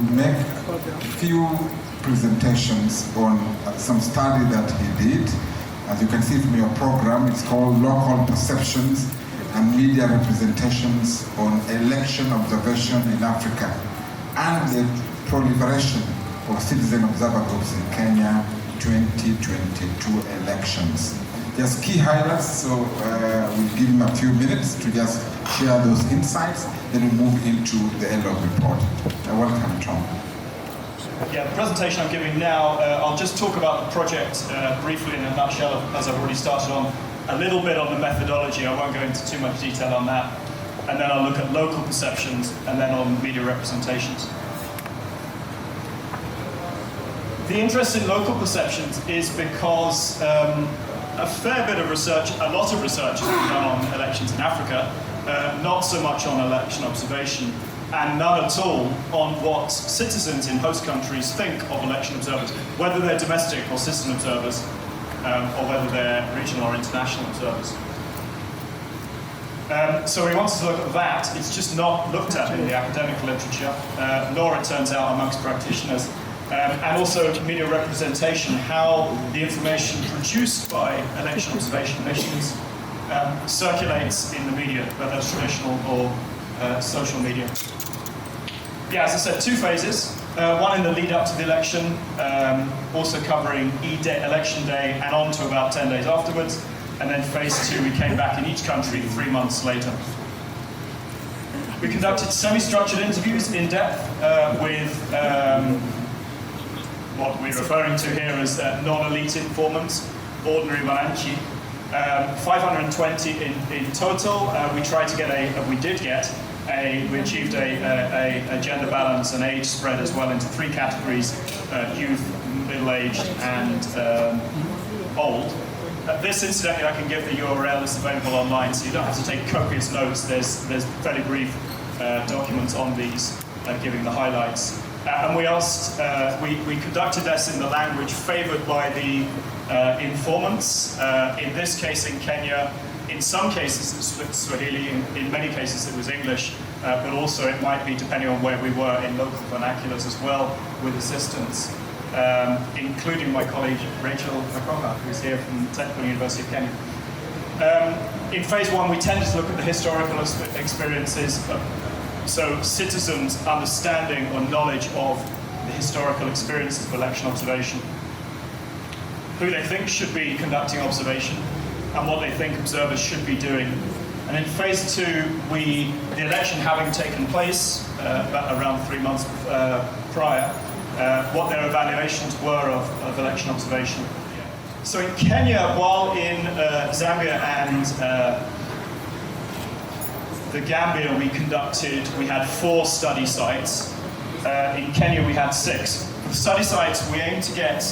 make a few presentations on some study that he did. As you can see from your program, it's called Local Perceptions and Media Representations on Election Observation in Africa and the Proliferation of Citizen Observer Groups in Kenya 2022 elections. Just key highlights, so we'll give him a few minutes to just share those insights, then we'll move into the end of the report. Welcome, Tom. Yeah, the presentation I'm giving now, I'll just talk about the project briefly in a nutshell, as I've already started on, a little bit on the methodology. I won't go into too much detail on that. And then I'll look at local perceptions, and then on media representations. The interest in local perceptions is because a fair bit of research, a lot of research has been done on elections in Africa, not so much on election observation, and none at all on what citizens in host countries think of election observers, whether they're domestic or citizen observers, or whether they're regional or international observers. So we wanted to look at that. It's just not looked at in the academic literature, nor it turns out amongst practitioners. And also media representation, how the information produced by election observation missions circulates in the media, whether it's traditional or social media. Yeah, as I said, two phases. One in the lead up to the election, also covering election day and on to about 10 days afterwards. And then phase two, we came back in each country 3 months later. We conducted semi-structured interviews in depth with what we're referring to here as non-elite informants, ordinary wananchi. 520 in total. We tried to get we achieved a gender balance and age spread as well into 3 categories: youth, middle-aged, and old. This, incidentally, I can give the URL, is available online, so you don't have to take copious notes. There's fairly brief documents on these, giving the highlights. And we asked, we conducted this in the language favored by the informants. In this case, in Kenya, in some cases it's Swahili, in many cases it was English, but also it might be, depending on where we were, in local vernaculars as well, with assistance, including my colleague Rachel Makoha, who's here from the Technical University of Kenya. In phase one, we tended to look at the historical experiences, so citizens' understanding or knowledge of the historical experiences of election observation, who they think should be conducting observation, and what they think observers should be doing. And in phase two, the election having taken place around 3 months prior, what their evaluations were of election observation. So in Kenya, while in Zambia and the Gambia we had 4 study sites. In Kenya we had 6. For the study sites, we aimed to get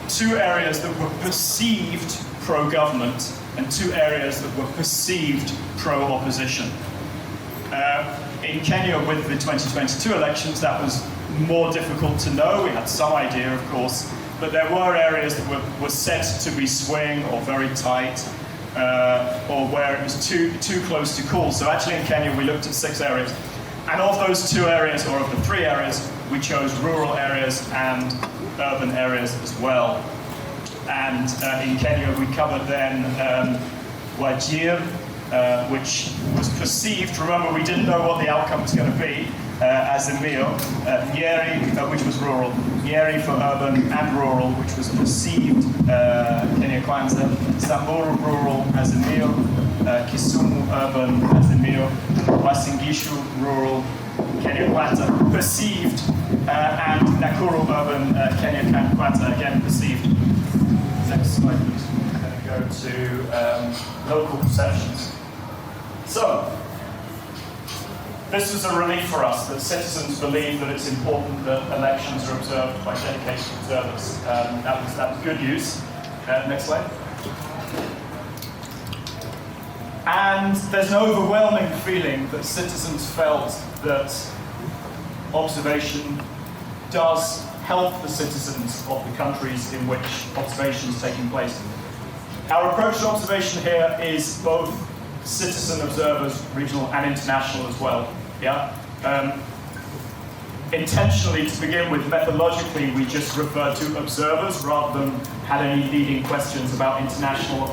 2 areas that were perceived pro-government and 2 areas that were perceived pro-opposition. In Kenya, with the 2022 elections, that was more difficult to know. We had some idea, of course, but there were areas that were said to be swing or very tight, or where it was too close to call. So actually in Kenya we looked at 6 areas. And of those 2 areas, or of the 3 areas, we chose rural areas and urban areas as well. And in Kenya we covered then Wajir, which was perceived, remember we didn't know what the outcome was going to be, as Emil, Nyeri, which was rural, Nyeri for urban and rural, which was perceived, Kenya Kwanza, Samburu rural as Emil, Kisumu urban as Emil, Wasingishu rural, Kenya Kwanza, perceived, and Nakuru urban, Kenya Kwanza, again perceived. Next slide, please. I'm going to go to local perceptions. So, this was a relief for us that citizens believe that it's important that elections are observed by dedicated observers. That was good news. Next slide. And there's an overwhelming feeling that citizens felt that observation does help the citizens of the countries in which observation is taking place. Our approach to observation here is both citizen observers, regional and international as well. Yeah. intentionally, to begin with, methodologically, we just referred to observers rather than had any leading questions about international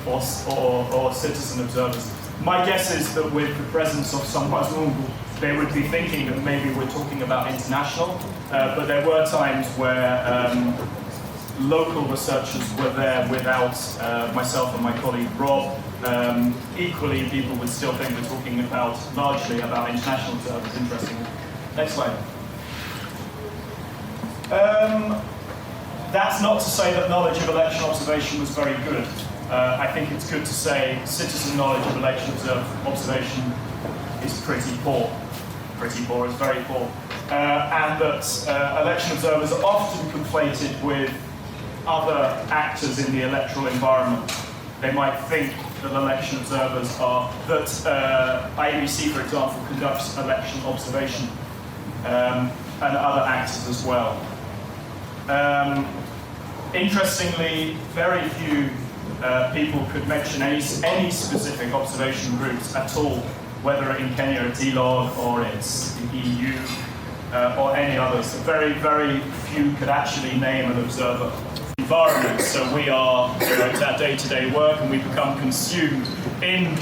or citizen observers. My guess is that with the presence of some Wazungu, they would be thinking that maybe we're talking about international, but there were times where local researchers were there without myself and my colleague Rob. Equally, people would still think we're talking about largely about international observers. Interesting. Next slide. That's not to say that knowledge of election observation was very good. I think it's good to say citizen knowledge of election observation is pretty poor. Pretty poor, is very poor. And that election observers are often conflated with other actors in the electoral environment. They might think that election observers are, that IEBC, for example, conducts election observation, and other actors as well. Interestingly, very few people could mention any specific observation groups at all, whether in Kenya it's ELOG or it's the EU or any others. Very, very few could actually name an observer environment. So we are, it's our day-to-day work, and we become consumed in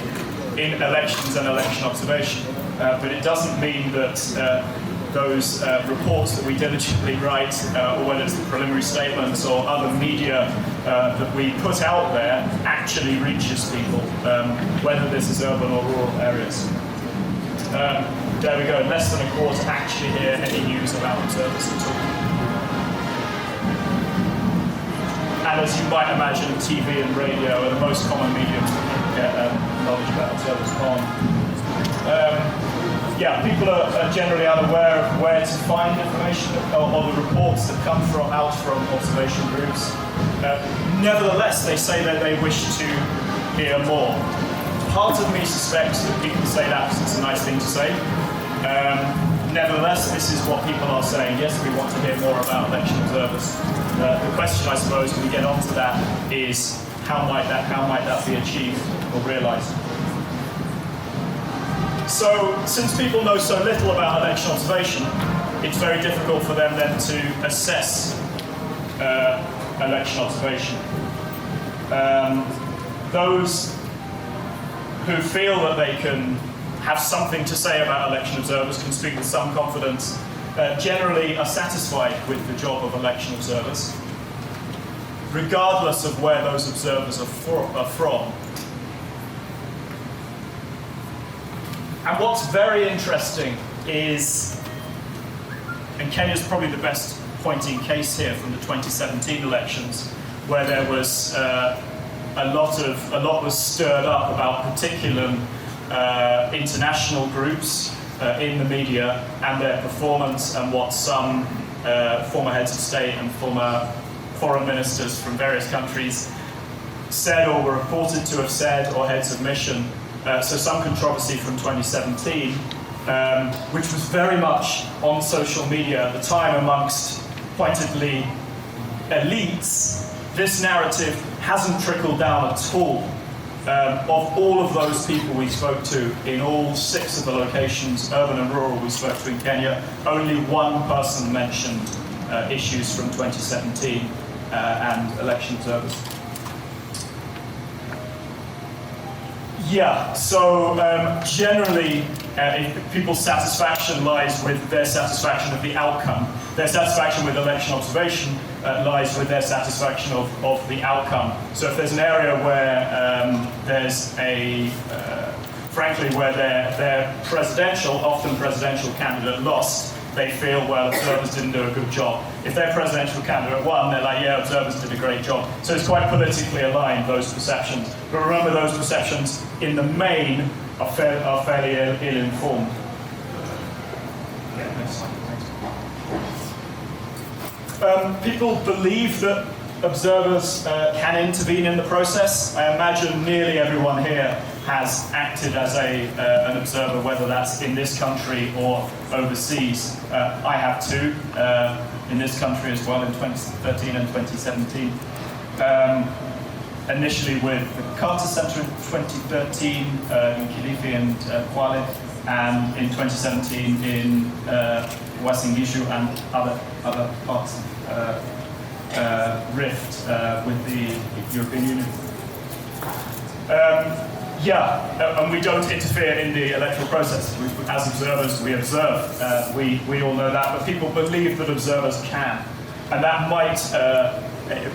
elections and election observation. But it doesn't mean that those reports that we diligently write, or whether it's the preliminary statements or other media that we put out there, actually reaches people, whether this is urban or rural areas. There we go, less than a quarter actually hear any news about observers at all. And as you might imagine, TV and radio are the most common mediums that people get knowledge about observers on. Yeah, people are generally unaware of where to find information or the reports that come out from observation groups. Nevertheless, they say that they wish to hear more. Part of me suspects that people say that because it's a nice thing to say. Nevertheless, this is what people are saying. Yes, we want to hear more about election observers. The question, I suppose, when we get onto that is how might that be achieved or realised? So, since people know so little about election observation, it's very difficult for them then to assess election observation. Those who feel that they can have something to say about election observers, can speak with some confidence, generally are satisfied with the job of election observers, regardless of where those observers are from. And what's very interesting is, and Kenya's probably the best pointing case here from the 2017 elections, where there was a lot was stirred up about particular international groups in the media and their performance, and what some former heads of state and former foreign ministers from various countries said or were reported to have said, or heads of mission. So some controversy from 2017, which was very much on social media at the time amongst pointedly elites. This narrative hasn't trickled down at all. Of all of those people we spoke to in all 6 of the locations, urban and rural, we spoke to in Kenya, only one person mentioned issues from 2017 and election observers. Yeah, so generally, people's satisfaction lies with their satisfaction of the outcome. Their satisfaction with election observation lies with their satisfaction of the outcome. So if there's an area where there's frankly, where their often presidential candidate lost, they feel, well, observers didn't do a good job. If their presidential candidate won, they're like, yeah, observers did a great job. So it's quite politically aligned, those perceptions. But remember, those perceptions, in the main, are fairly ill-informed. Yeah, next slide, thanks. People believe that observers can intervene in the process. I imagine nearly everyone here has acted as an observer, whether that's in this country or overseas. I have too, in this country as well, in 2013 and 2017. Initially with the Carter Center in 2013 in Kilifi and Kwale, and in 2017 in Wasingishu and other parts of rift with the European Union. And we don't interfere in the electoral process. As observers, we observe. We all know that, but people believe that observers can. And that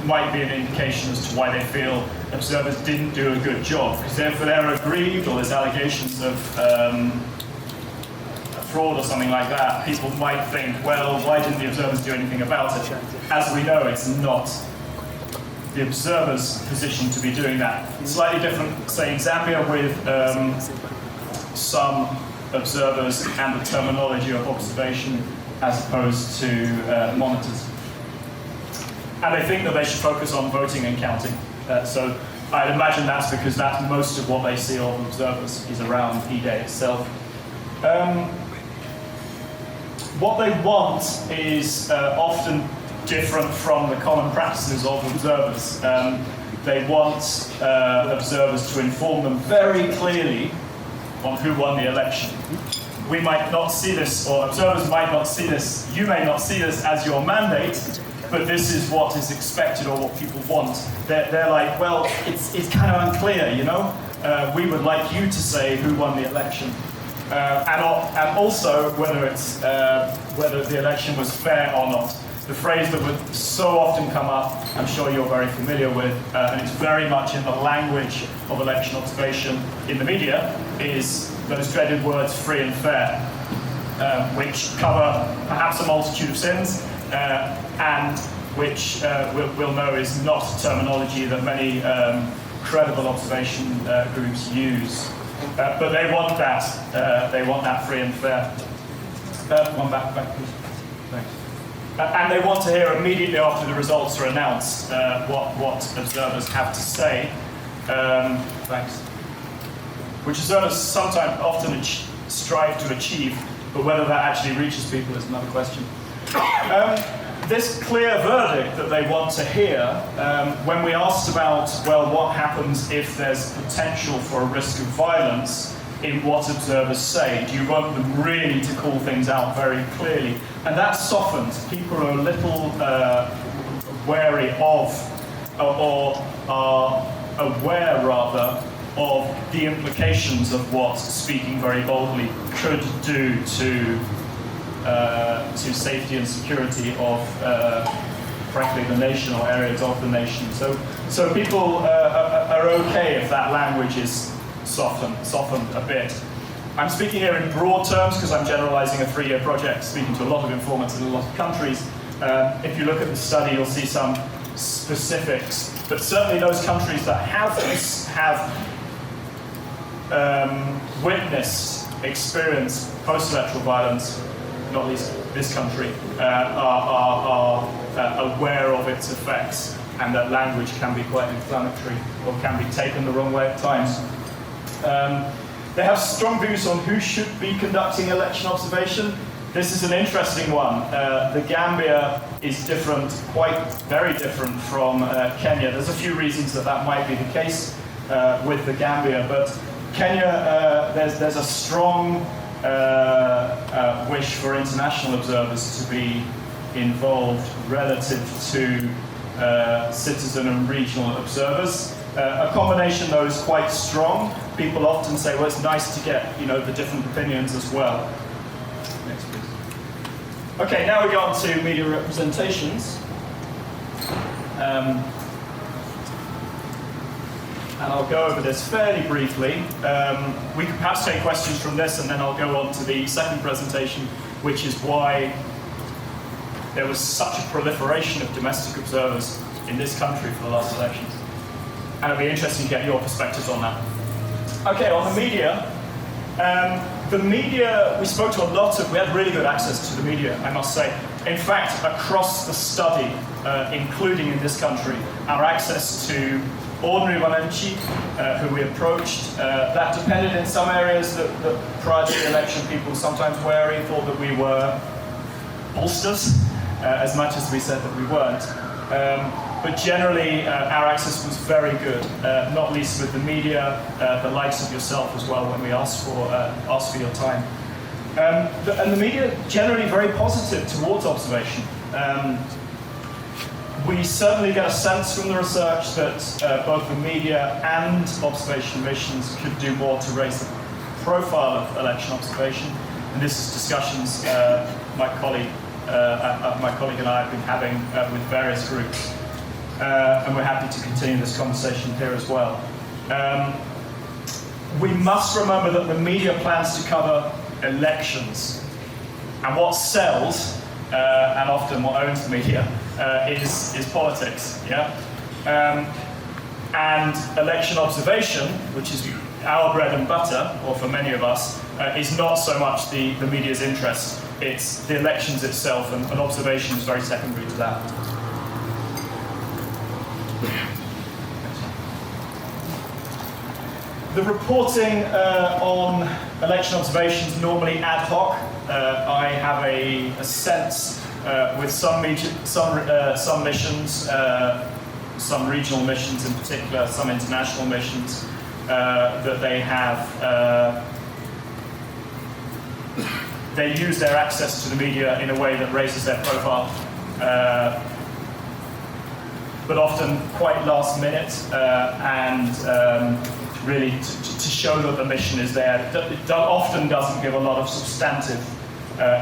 might be an indication as to why they feel observers didn't do a good job. Because if they're aggrieved or there's allegations of fraud or something like that, people might think, well, why didn't the observers do anything about it? As we know, it's not the observer's position to be doing that. Slightly different, say in Zambia, with some observers and the terminology of observation as opposed to monitors. And they think that they should focus on voting and counting. So I'd imagine that's because that's most of what they see of observers is around E-Day itself. What they want is often different from the common practices of observers. They want observers to inform them very clearly on who won the election. We might not see this, or observers might not see this, you may not see this as your mandate, but this is what is expected or what people want. They're like, well, it's kind of unclear, you know? We would like you to say who won the election. And also whether the election was fair or not. The phrase that would so often come up, I'm sure you're very familiar with, and it's very much in the language of election observation in the media, is those dreaded words free and fair, which cover perhaps a multitude of sins, and which we'll know is not terminology that many credible observation groups use. But they want that free and fair. One back, please. Thanks. And they want to hear immediately after the results are announced what observers have to say. Thanks. Which observers often strive to achieve, but whether that actually reaches people is another question. This clear verdict that they want to hear, when we asked about, well, what happens if there's potential for a risk of violence in what observers say? Do you want them really to call things out very clearly? And that softens. People are a little wary of, or are aware rather, of the implications of what speaking very boldly could do to safety and security of, frankly, the nation or areas of the nation. So people are okay if that language is softened a bit. I'm speaking here in broad terms because I'm generalizing a 3-year project, speaking to a lot of informants in a lot of countries. If you look at the study, you'll see some specifics. But certainly those countries that have this have experienced post-electoral violence, not least this country, are aware of its effects, and that language can be quite inflammatory or can be taken the wrong way at times. They have strong views on who should be conducting election observation. This is an interesting one. The Gambia is different, very different from Kenya. There's a few reasons that might be the case with the Gambia, but Kenya, there's a strong wish for international observers to be involved relative to citizen and regional observers. A combination, though, is quite strong. People often say, well, it's nice to get, the different opinions as well. Next, please. Okay, now we go on to media representations. And I'll go over this fairly briefly. We could perhaps take questions from this, and then I'll go on to the second presentation, which is why there was such a proliferation of domestic observers in this country for the last elections. And it'll be interesting to get your perspectives on that. Okay, on the media. We spoke to we had really good access to the media, I must say. In fact, across the study, including in this country, our access to ordinary wananchi, who we approached, that depended in some areas that prior to the election people were sometimes wary, thought that we were pollsters, as much as we said that we weren't. But generally, our access was very good, not least with the media, the likes of yourself as well, when we asked for your time. And the media generally very positive towards observation. We certainly get a sense from the research that both the media and observation missions could do more to raise the profile of election observation. And this is discussions my colleague and I have been having with various groups. And we're happy to continue this conversation here as well. We must remember that the media plans to cover elections. And what sells, and often what owns the media, is politics. Yeah? And election observation, which is our bread and butter, or for many of us, is not so much the media's interest. It's the elections itself, and observation is very secondary to that. The reporting on election observations normally ad hoc. I have a sense with some missions, some regional missions in particular, some international missions, that they have. They use their access to the media in a way that raises their profile, but often quite last minute, and really to show that the mission is there. It often doesn't give a lot of substantive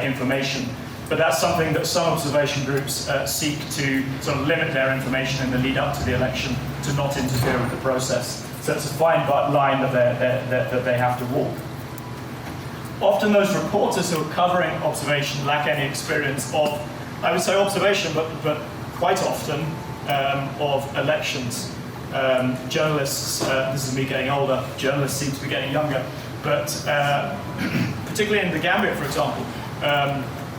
information, but that's something that some observation groups seek to sort of limit their information in the lead up to the election to not interfere with the process. So it's a fine line that they have to walk. Often those reporters who are covering observation lack any experience of, I would say observation, but quite often of elections. Journalists, this is me getting older, journalists seem to be getting younger, but particularly in the Gambia, for example,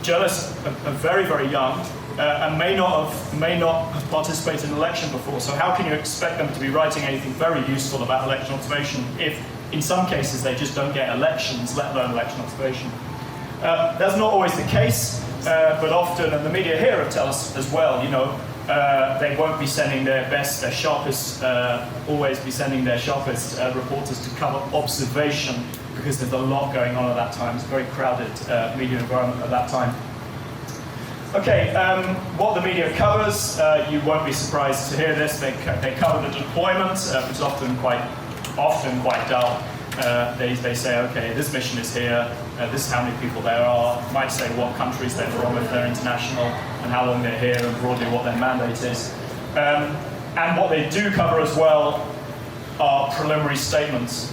journalists are very, very young and may not have participated in an election before. So how can you expect them to be writing anything very useful about election observation if, in some cases, they just don't get elections, let alone election observation? That's not always the case, but often, and the media here tell us as well, you know, they won't be sending their best, their sharpest, always be sending their sharpest reporters to cover observation, because there's a lot going on at that time. It's a very crowded media environment at that time. Okay, what the media covers, you won't be surprised to hear this. They cover the deployment, which is often quite dull. They say, okay, this mission is here, this is how many people there are, might say what countries they're from if they're international, and how long they're here, and broadly what their mandate is. And what they do cover as well are preliminary statements.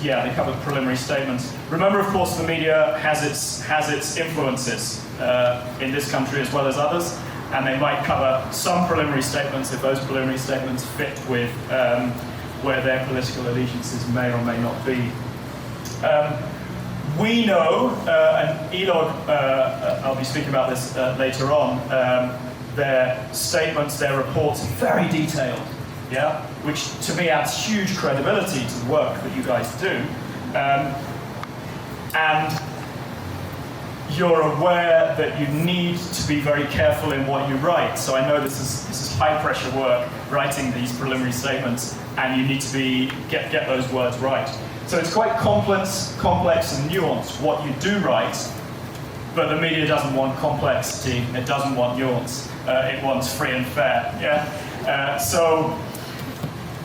They cover preliminary statements. Remember, of course, the media has its influences in this country as well as others, and they might cover some preliminary statements if those preliminary statements fit with where their political allegiances may or may not be. We know, and ELOG, I'll be speaking about this later on, their statements, their reports, very detailed, yeah, which to me adds huge credibility to the work that you guys do. And you're aware that you need to be very careful in what you write. So I know this is high pressure work, writing these preliminary statements, and you need to get those words right. So it's quite complex and nuanced what you do write, but the media doesn't want complexity, it doesn't want nuance, it wants free and fair. Yeah. So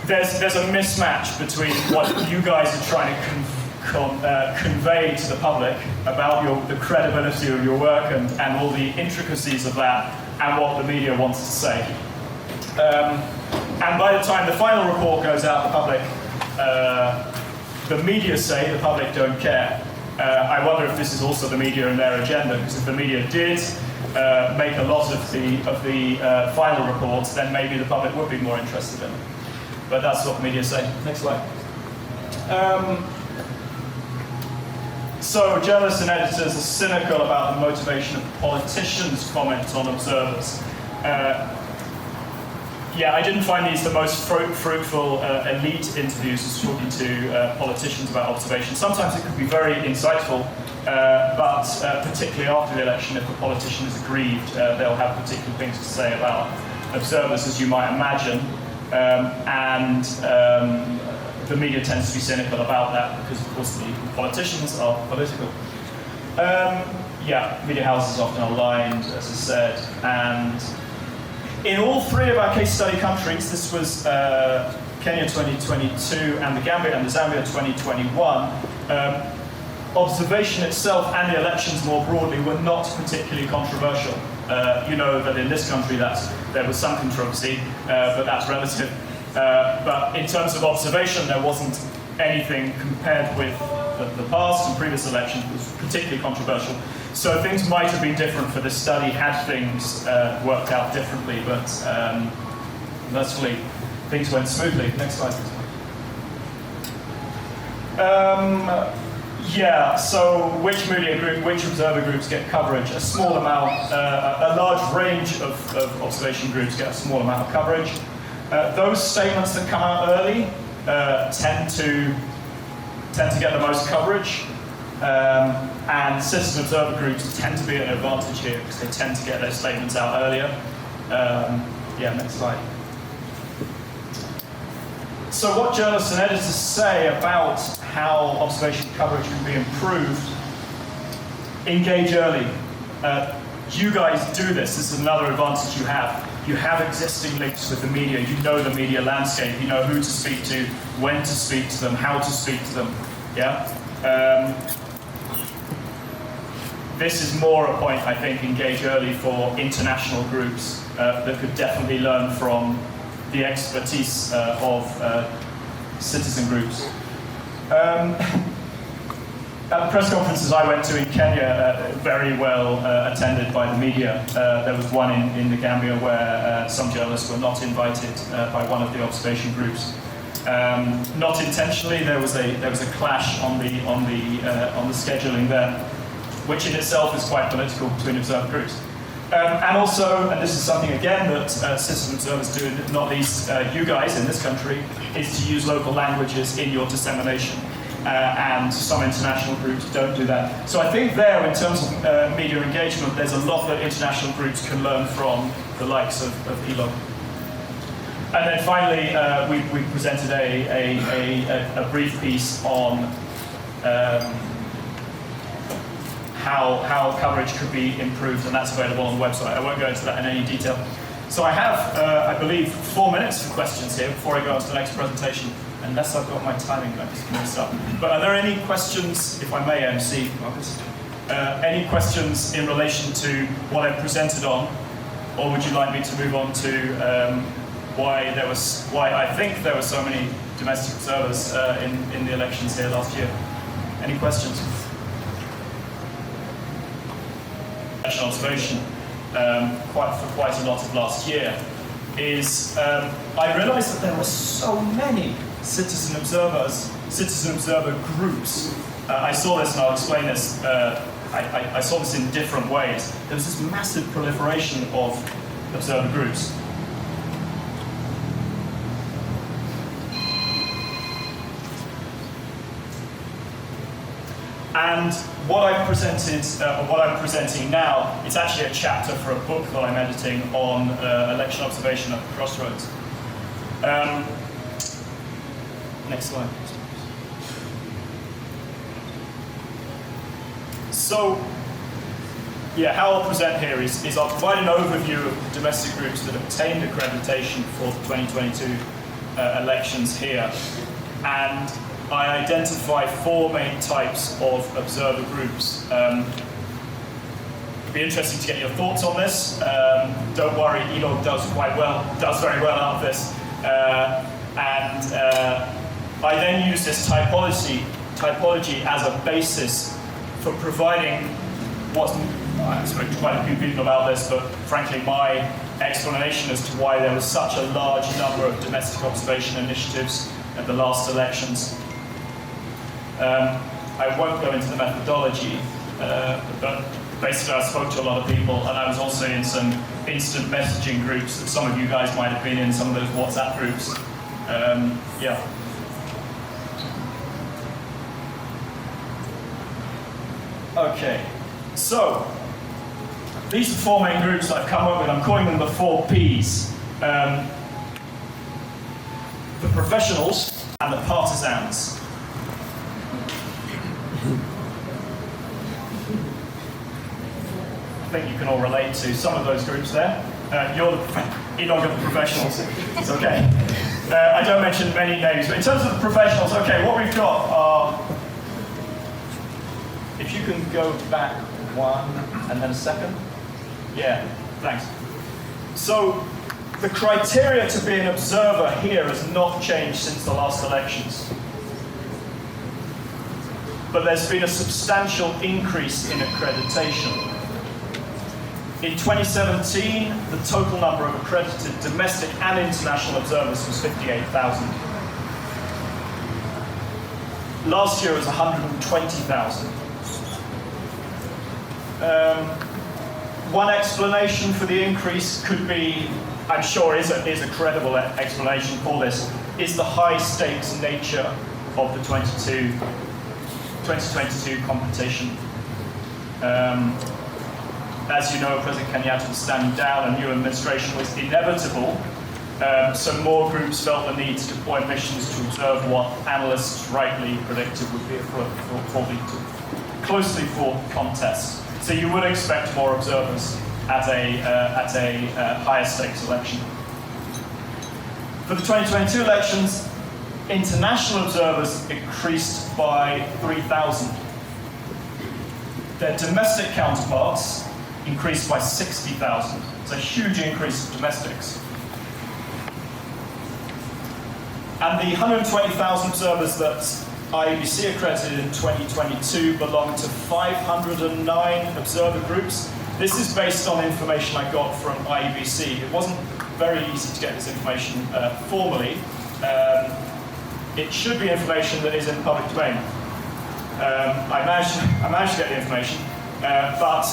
there's a mismatch between what you guys are trying to convey to the public about the credibility of your work and all the intricacies of that, and what the media wants to say. And by the time the final report goes out to the public, the media say the public don't care. I wonder if this is also the media and their agenda, because if the media did make a lot of the final reports, then maybe the public would be more interested in it. But that's what the media say. Next slide. So journalists and editors are cynical about the motivation of politicians' comments on observers. I didn't find these the most fruitful elite interviews, as talking to politicians about observation. Sometimes it could be very insightful, but particularly after the election, if the politician is aggrieved, they'll have particular things to say about observers, as you might imagine. the media tends to be cynical about that because, of course, the politicians are political. Yeah, media houses often aligned, as I said, and in all three of our case study countries, this was Kenya 2022 and the Gambia and the Zambia 2021, observation itself and the elections more broadly were not particularly controversial. You know that in this country there was some controversy, but that's relative. But in terms of observation, there wasn't anything compared with the past and previous elections that was particularly controversial. So things might have been different for this study had things worked out differently, but mercifully things went smoothly. Next slide, please. Yeah, so which media group, which observer groups get coverage? A small amount, a large range of observation groups get a small amount of coverage. Those statements that come out early tend to get the most coverage, and citizen observer groups tend to be at an advantage here because they tend to get their statements out earlier. Yeah, next slide. So what journalists and editors say about how observation coverage can be improved: engage early. You guys do this. This is another advantage you have. You have existing links with the media. You know the media landscape. You know who to speak to, when to speak to them, how to speak to them. Yeah. This is more a point, I think, engage early for international groups that could definitely learn from the expertise of citizen groups. At the press conferences I went to in Kenya, very well attended by the media. There was one in the Gambia where some journalists were not invited by one of the observation groups. Not intentionally. There was a clash on the scheduling there, which in itself is quite political between observer groups. And also, and this is something again that citizen observers do, not least you guys in this country, is to use local languages in your dissemination. And some international groups don't do that. So I think there, in terms of media engagement, there's a lot that international groups can learn from the likes of ELO. And then finally, we presented a brief piece on how coverage could be improved, and that's available on the website. I won't go into that in any detail. So I have, I believe, 4 minutes for questions here before I go on to the next presentation, unless I've got my timing messed up. But are there any questions, if I may, MC, Marcus? Any questions in relation to what I've presented on, or would you like me to move on to why I think there were so many domestic observers in the elections here last year? Any questions? Observation for quite a lot of last year is I realised that there were so many citizen observer groups. I saw this, and I'll explain this. I saw this in different ways. There was this massive proliferation of observer groups. And what I'm presenting now, it's actually a chapter for a book that I'm editing on election observation at the crossroads. Next slide, please. So, yeah, how I'll present here is I'll provide an overview of domestic groups that obtained accreditation for the 2022 elections here, and I identify 4 main types of observer groups. It'd be interesting to get your thoughts on this. Don't worry, ELOG does very well out of this. I then use this typology as a basis for providing I've spoken to quite a few people about this, but frankly my explanation as to why there was such a large number of domestic observation initiatives at the last elections. I won't go into the methodology, but basically I spoke to a lot of people, and I was also in some instant messaging groups that some of you guys might have been in, some of those WhatsApp groups. Yeah. Okay, so these are 4 main groups I've come up with. I'm calling them the 4 Ps. The professionals, and the partisans. I think you can all relate to some of those groups there. You're the professionals. It's okay. I don't mention many names, but in terms of the professionals, okay, what we've got are, if you can go back one and then a second. Yeah, thanks. So the criteria to be an observer here has not changed since the last elections. But there's been a substantial increase in accreditation. In 2017, the total number of accredited domestic and international observers was 58,000. Last year it was 120,000. One explanation for the increase could be, I'm sure is a credible explanation for this, is the high stakes nature of the 2022 competition. As you know, President Kenyatta was standing down, a new administration was inevitable, so more groups felt the need to deploy missions to observe what analysts rightly predicted would be a closely fought contest. So you would expect more observers at a higher stakes election. For the 2022 elections, international observers increased by 3,000. Their domestic counterparts increased by 60,000. It's a huge increase of domestics. And the 120,000 observers that IEBC accredited in 2022 belong to 509 observer groups. This is based on information I got from IEBC. It wasn't very easy to get this information formally. It should be information that is in the public domain. I managed to get the information, but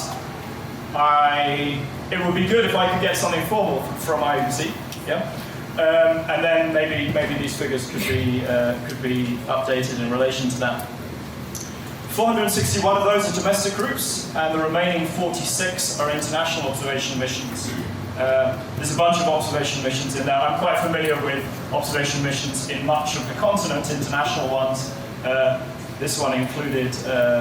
it would be good if I could get something formal from IEBC, yeah? And then maybe these figures could be updated in relation to that. 461 of those are domestic groups, and the remaining 46 are international observation missions. There's a bunch of observation missions in there. I'm quite familiar with observation missions in much of the continent, international ones. This one included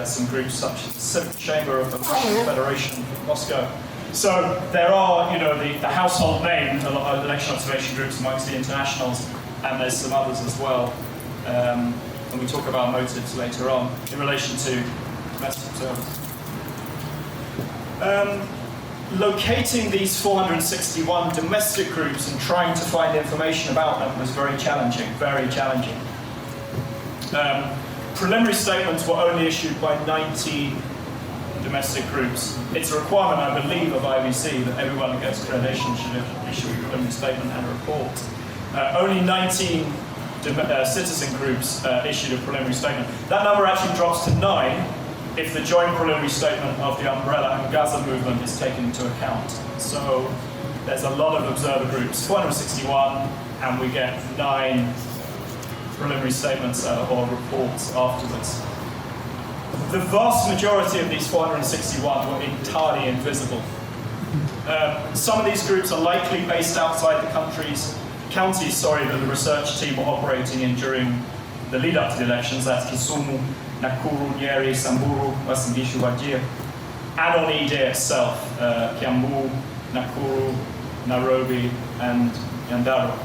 some groups such as the Civic Chamber of the Russian Federation of Moscow. So there are, the household name election observation groups amongst the internationals, and there's some others as well. And we talk about motives later on in relation to domestic observers. Locating these 461 domestic groups and trying to find information about them was very challenging, very challenging. Preliminary statements were only issued by 19 domestic groups. It's a requirement, I believe, of IBC that everyone that gets accreditation should issue a preliminary statement and a report. Only 19 citizen groups issued a preliminary statement. That number actually drops to 9 if the joint preliminary statement of the Umbrella and Gaza movement is taken into account. So there's a lot of observer groups, 461, and we get 9 preliminary statements or reports afterwards. The vast majority of these 461 were entirely invisible. Some of these groups are likely based outside the counties that the research team were operating in during the lead up to the elections. That's Kisumu, Nakuru, Nyeri, Samburu, Uasin Gishu, Wajir, and on ED itself, Kiambu, Nakuru, Nairobi, and Nyandarua.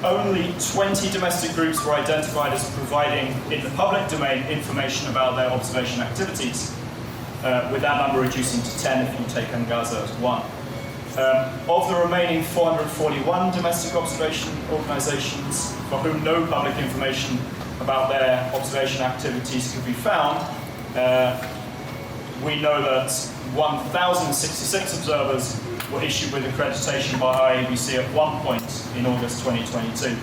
Only 20 domestic groups were identified as providing, in the public domain, information about their observation activities, with that number reducing to 10 if you take Gaza as 1. Of the remaining 441 domestic observation organizations for whom no public information about their observation activities could be found, we know that 1,066 observers were issued with accreditation by IEBC at one point in August 2022.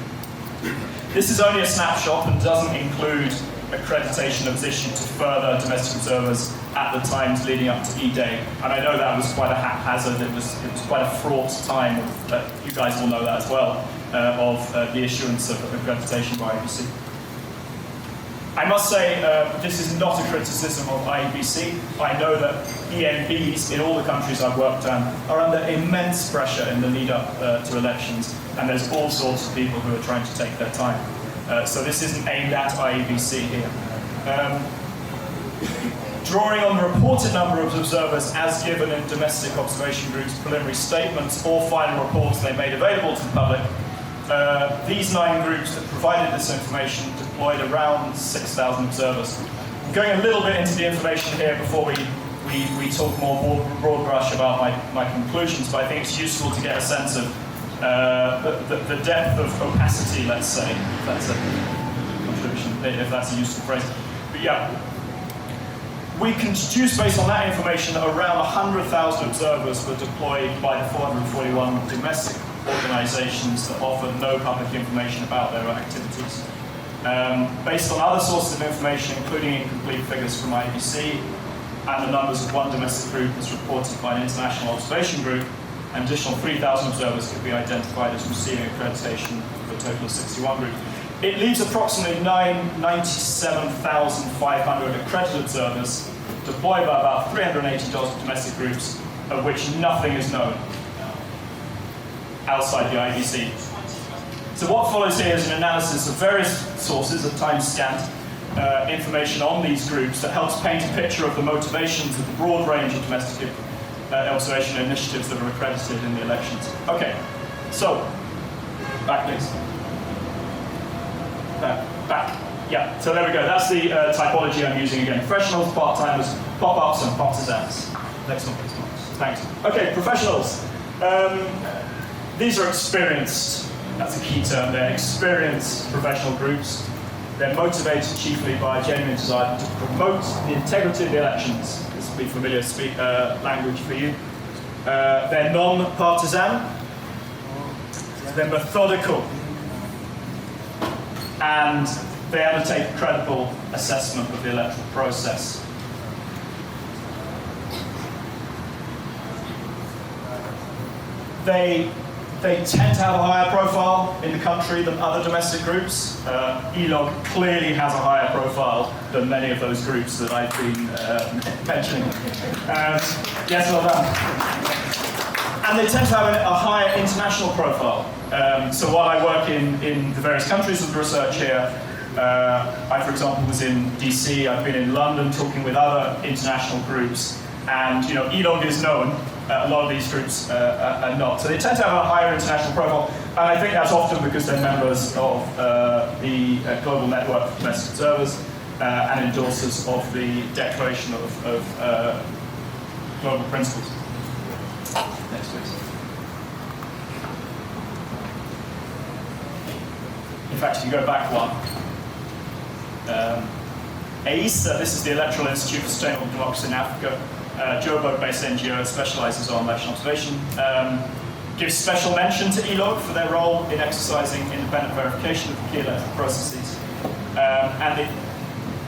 This is only a snapshot and doesn't include accreditation that was issued to further domestic observers at the times leading up to E-Day. And I know that was quite a haphazard, it was quite a fraught time, you guys will know that as well, of the issuance of accreditation by IEBC. I must say, this is not a criticism of IEBC. I know that ENBs in all the countries I've worked on are under immense pressure in the lead up to elections, and there's all sorts of people who are trying to take their time. So this isn't aimed at IEBC here. Drawing on the reported number of observers as given in domestic observation groups' preliminary statements or final reports they made available to the public, these 9 groups that provided this information deployed around 6,000 observers. I'm going a little bit into the information here before we talk more broad brush about my conclusions, but I think it's useful to get a sense of the depth of opacity, let's say, if that's a contribution, if that's a useful phrase. But yeah, we can deduce based on that information that around 100,000 observers were deployed by the 441 domestic organisations that offered no public information about their activities. Based on other sources of information, including incomplete figures from IEBC, and the numbers of one domestic group as reported by an international observation group, an additional 3,000 observers could be identified as receiving accreditation for a total of 61 groups. It leaves approximately 97,500 accredited observers deployed by about 380 domestic groups, of which nothing is known outside the IEBC. So what follows here is an analysis of various sources of time-scanned information on these groups that helps paint a picture of the motivations of the broad range of domestic observation initiatives that are accredited in the elections. Okay, so, back please. Back. Yeah, so there we go. That's the typology I'm using again. Professionals, part-timers, pop-ups, and partisans. Next one, please. Thanks. Okay, professionals. These are experienced, that's a key term there, experienced professional groups. They're motivated chiefly by a genuine desire to promote the integrity of the elections. This will be familiar language for you. They're non-partisan. They're methodical. And they undertake a credible assessment of the electoral process. They tend to have a higher profile in the country than other domestic groups. ELOG clearly has a higher profile than many of those groups that I've been mentioning. Yes, well done. And they tend to have a higher international profile. So while I work in the various countries of the research here, I, for example, was in DC, I've been in London talking with other international groups, and ELOG is known. A lot of these groups are not. So they tend to have a higher international profile, and I think that's often because they're members of the Global Network of Domestic Observers and endorsers of the Declaration of Global Principles. Next, please. In fact, if you go back one, AISA, this is the Electoral Institute for Sustainable Democracy in Africa, Joburg-based NGO specialises on election observation, gives special mention to ELOG for their role in exercising independent verification of the key electoral processes. And the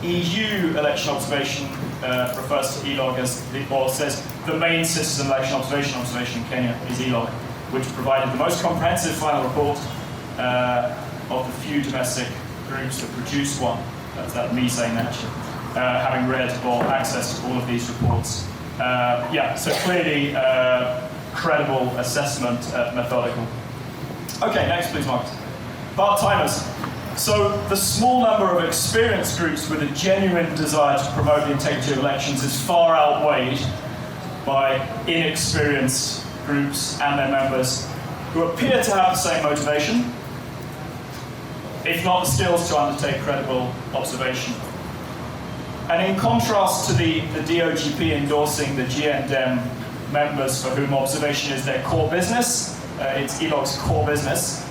EU election observation refers to ELOG as, or says, the main citizen election observation in Kenya is ELOG, which provided the most comprehensive final report of the few domestic groups that produced one. That's me saying that, actually. Having read or access to all of these reports. So clearly credible assessment, methodical. Okay, next please, Marcus. Part-timers. So the small number of experienced groups with a genuine desire to promote the integrity of elections is far outweighed by inexperienced groups and their members who appear to have the same motivation, if not the skills to undertake credible observation. And in contrast to the DOGP endorsing the GNDEM members for whom observation is their core business, it's ELOG's core business,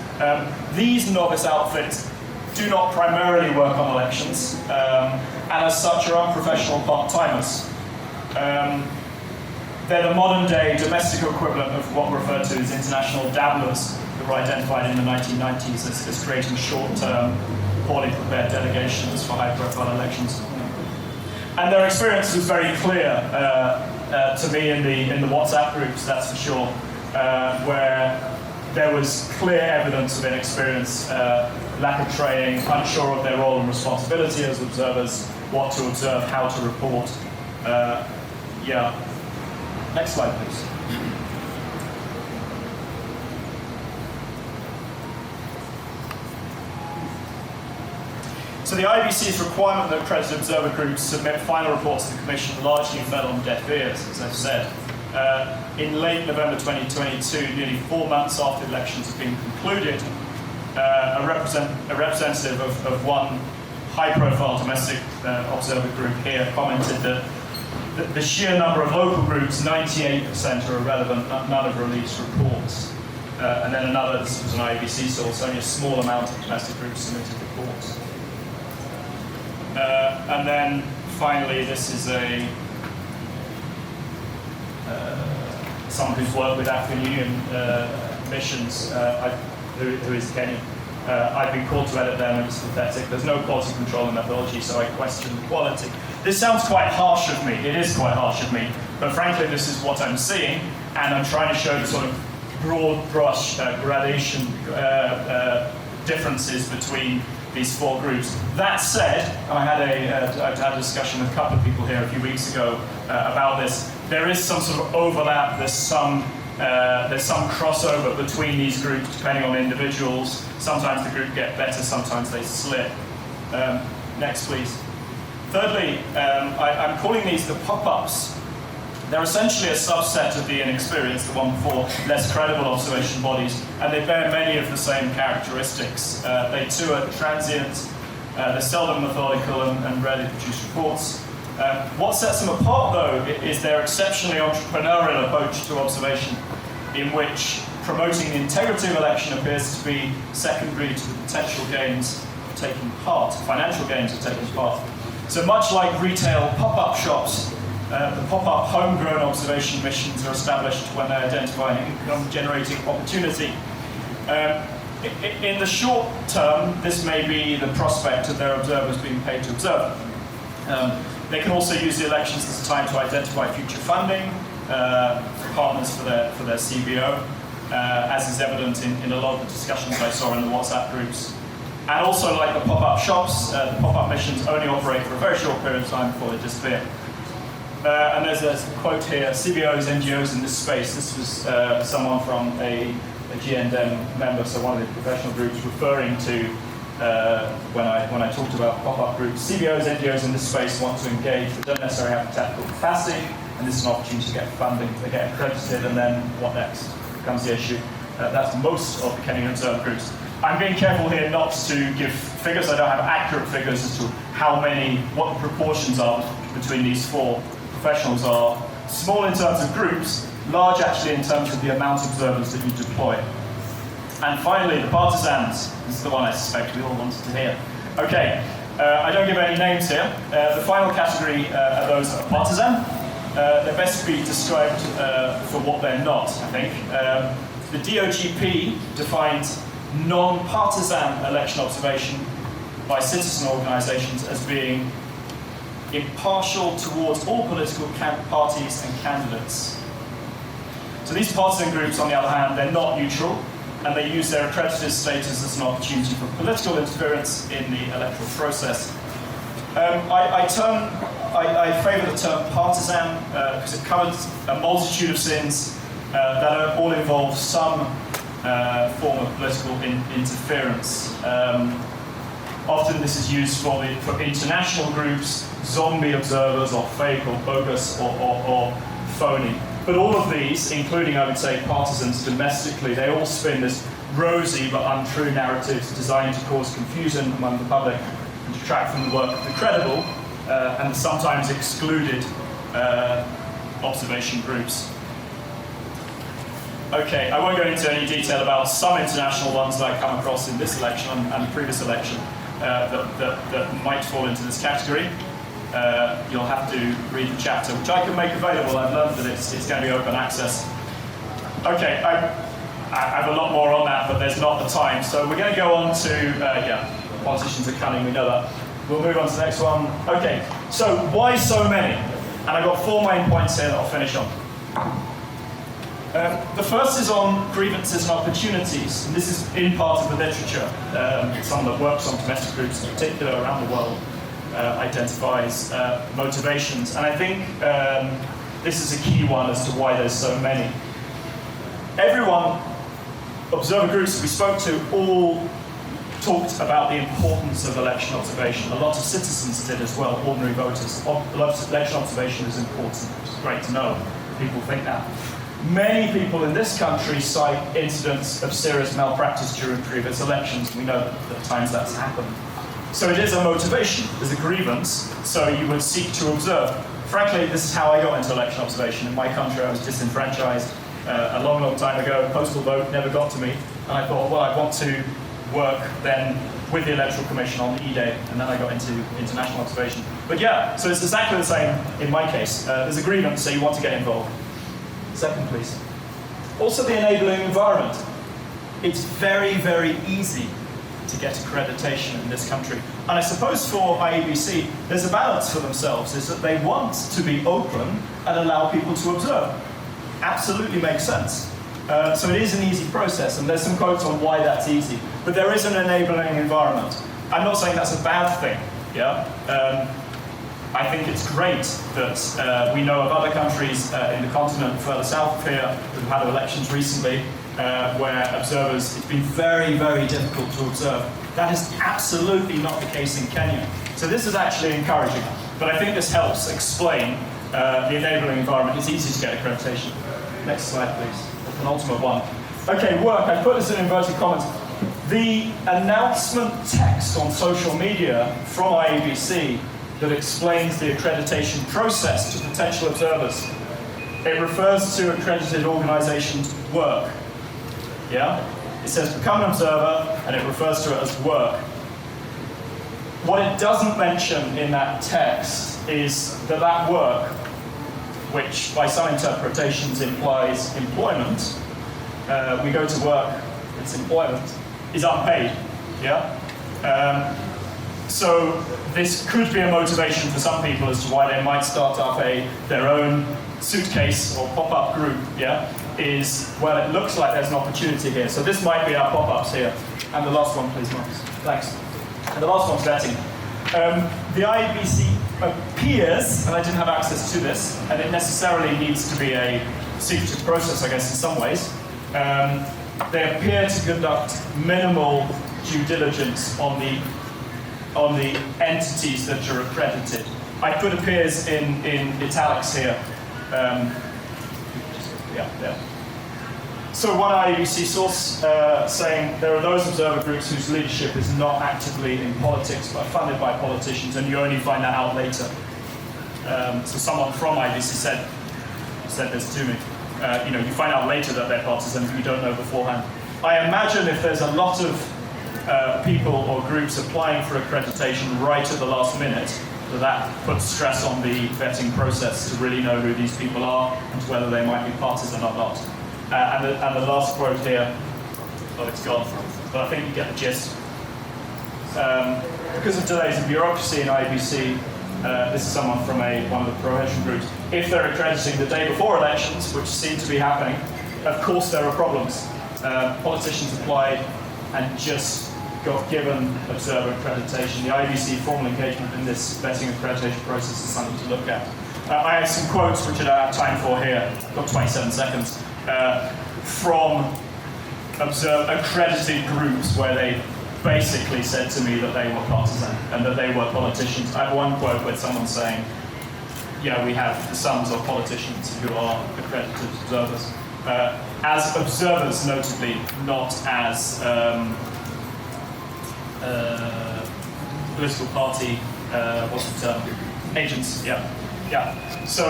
these novice outfits do not primarily work on elections, and as such are unprofessional part-timers. They're the modern-day domestic equivalent of what we're referred to as international dabblers that were identified in the 1990s as creating short-term, poorly prepared delegations for high-profile elections. And their experience was very clear to me in the WhatsApp groups, that's for sure, where there was clear evidence of inexperience lack of training, unsure of their role and responsibility as observers, what to observe, how to report. Yeah. Next slide, please. So the IBC's requirement that accredited observer groups submit final reports to the Commission largely fell on deaf ears, as I've said. In late November 2022, nearly 4 months after the elections had been concluded, a representative of one high-profile domestic observer group here commented that the sheer number of local groups, 98% are irrelevant, none have released reports. And then another, this was an IBC source, only a small amount of domestic groups submitted reports. And then finally, this is someone who's worked with African Union missions, who is Kenyan. I've been called to edit them, and it's pathetic. There's no quality control in methodology, so I question the quality. This sounds quite harsh of me. It is quite harsh of me, but frankly, this is what I'm seeing, and I'm trying to show the sort of broad brush gradation differences between these 4 groups. That said, I had a discussion with a couple of people here a few weeks ago about this. There is some sort of overlap. There's some crossover between these groups depending on individuals. Sometimes the group get better, sometimes they slip. Next, please. Thirdly, I'm calling these the pop-ups. They're essentially a subset of the inexperienced, the one before, less credible observation bodies, and they bear many of the same characteristics. They too are transient, they're seldom methodical and rarely produce reports. What sets them apart, though, is their exceptionally entrepreneurial approach to observation, in which promoting the integrity of election appears to be secondary to the potential gains of taking part, financial gains of taking part. So much like retail pop-up shops, the pop-up homegrown observation missions are established when they identify an income-generating opportunity. In the short term, this may be the prospect of their observers being paid to observe. They can also use the elections as a time to identify future funding for partners for their CBO, as is evident in a lot of the discussions I saw in the WhatsApp groups. And also, like the pop-up shops, the pop-up missions only operate for a very short period of time before they disappear. And there's a quote here: CBOs, NGOs in this space. This was someone from a GNDEM member, so one of the professional groups, referring to when I talked about pop-up groups. CBOs, NGOs in this space want to engage, but don't necessarily have the technical capacity, and this is an opportunity to get funding. They get accredited, and then what next becomes the issue. That's most of the Kenyan observer groups. I'm being careful here not to give figures. I don't have accurate figures as to how many, what the proportions are between these 4 professionals are. Small in terms of groups, large actually in terms of the amount of observers that you deploy. And finally, the partisans. This is the one I suspect we all wanted to hear. Okay, I don't give any names here. The final category are those that are partisan. They're best to be described for what they're not, I think. The DOGP defines non-partisan election observation by citizen organisations as being impartial towards all political parties and candidates. So these partisan groups, on the other hand, they're not neutral, and they use their accredited status as an opportunity for political interference in the electoral process. I favour the term partisan because it covers a multitude of sins that all involve some form of political interference. Often this is used for international groups, zombie observers, or fake, or bogus, or phony. But all of these, including, I would say, partisans domestically, they all spin this rosy but untrue narratives designed to cause confusion among the public and detract from the work of the credible and sometimes excluded observation groups. Okay, I won't go into any detail about some international ones that I come across in this election and the previous election that might fall into this category. You'll have to read the chapter, which I can make available. I've learned that it's going to be open access. Okay, I have a lot more on that, but there's not the time. So we're going to go on to, politicians are cunning, we know that. We'll move on to the next one. Okay, so why so many? And I've got 4 main points here that I'll finish on. The first is on grievances and opportunities, and this is in part of the literature. Someone that works on domestic groups in particular around the world identifies motivations, and I think this is a key one as to why there's so many. Everyone, observer groups we spoke to, all talked about the importance of election observation. A lot of citizens did as well, ordinary voters. Election observation is important. It's great to know. People think that. Many people in this country cite incidents of serious malpractice during previous elections. We know that at times that's happened. So it is a motivation. There's a grievance, so you would seek to observe. Frankly, this is how I got into election observation. In my country, I was disenfranchised a long, long time ago. Postal vote never got to me. And I thought, well, I want to work then with the Electoral Commission on the E-Day, and then I got into international observation. But yeah, so it's exactly the same in my case. There's a grievance, so you want to get involved. Second, please. Also the enabling environment. It's very, very easy to get accreditation in this country. And I suppose for IEBC, there's a balance for themselves, is that they want to be open and allow people to observe. Absolutely makes sense. So it is an easy process, and there's some quotes on why that's easy. But there is an enabling environment. I'm not saying that's a bad thing, yeah? I think it's great that we know of other countries in the continent further south of here that have had elections recently where observers, it's been very, very difficult to observe. That is absolutely not the case in Kenya. So this is actually encouraging. But I think this helps explain the enabling environment. It's easy to get accreditation. Next slide, please. The penultimate one. Okay, work. I put this in inverted commas. The announcement text on social media from IEBC that explains the accreditation process to potential observers. It refers to accredited organizations' work. Yeah? It says become an observer, and it refers to it as work. What it doesn't mention in that text is that that work, which by some interpretations implies employment, we go to work, it's employment, is unpaid. Yeah? So this could be a motivation for some people as to why they might start up their own suitcase or pop-up group, yeah, is, well, it looks like there's an opportunity here. So this might be our pop-ups here. And the last one, please, Marcus. Thanks. And the last one's vetting. The IEBC appears, and I didn't have access to this, and it necessarily needs to be a secretive process, I guess, in some ways. They appear to conduct minimal due diligence on the entities that are accredited. I put appears in italics here. Yeah. So one IEBC source saying there are those observer groups whose leadership is not actively in politics but funded by politicians, and you only find that out later. So someone from IEBC said this to me. You find out later that they're partisan, but you don't know beforehand. I imagine if there's a lot of people or groups applying for accreditation right at the last minute, that puts stress on the vetting process to really know who these people are and whether they might be partisan or not. And the last quote here, it's gone, but I think you get the gist. Because of delays in bureaucracy in IEBC, this is someone from one of the pro-election groups. If they're accrediting the day before elections, which seem to be happening, of course there are problems. Politicians applied and just got given observer accreditation. The IEBC formal engagement in this vetting accreditation process is something to look at. I have some quotes which I don't have time for here. I've got 27 seconds. From accredited groups where they basically said to me that they were partisan and that they were politicians. I have one quote where someone's saying, we have the sons of politicians who are accredited observers. As observers, notably, not as political party, what's the term? Agents, yeah. So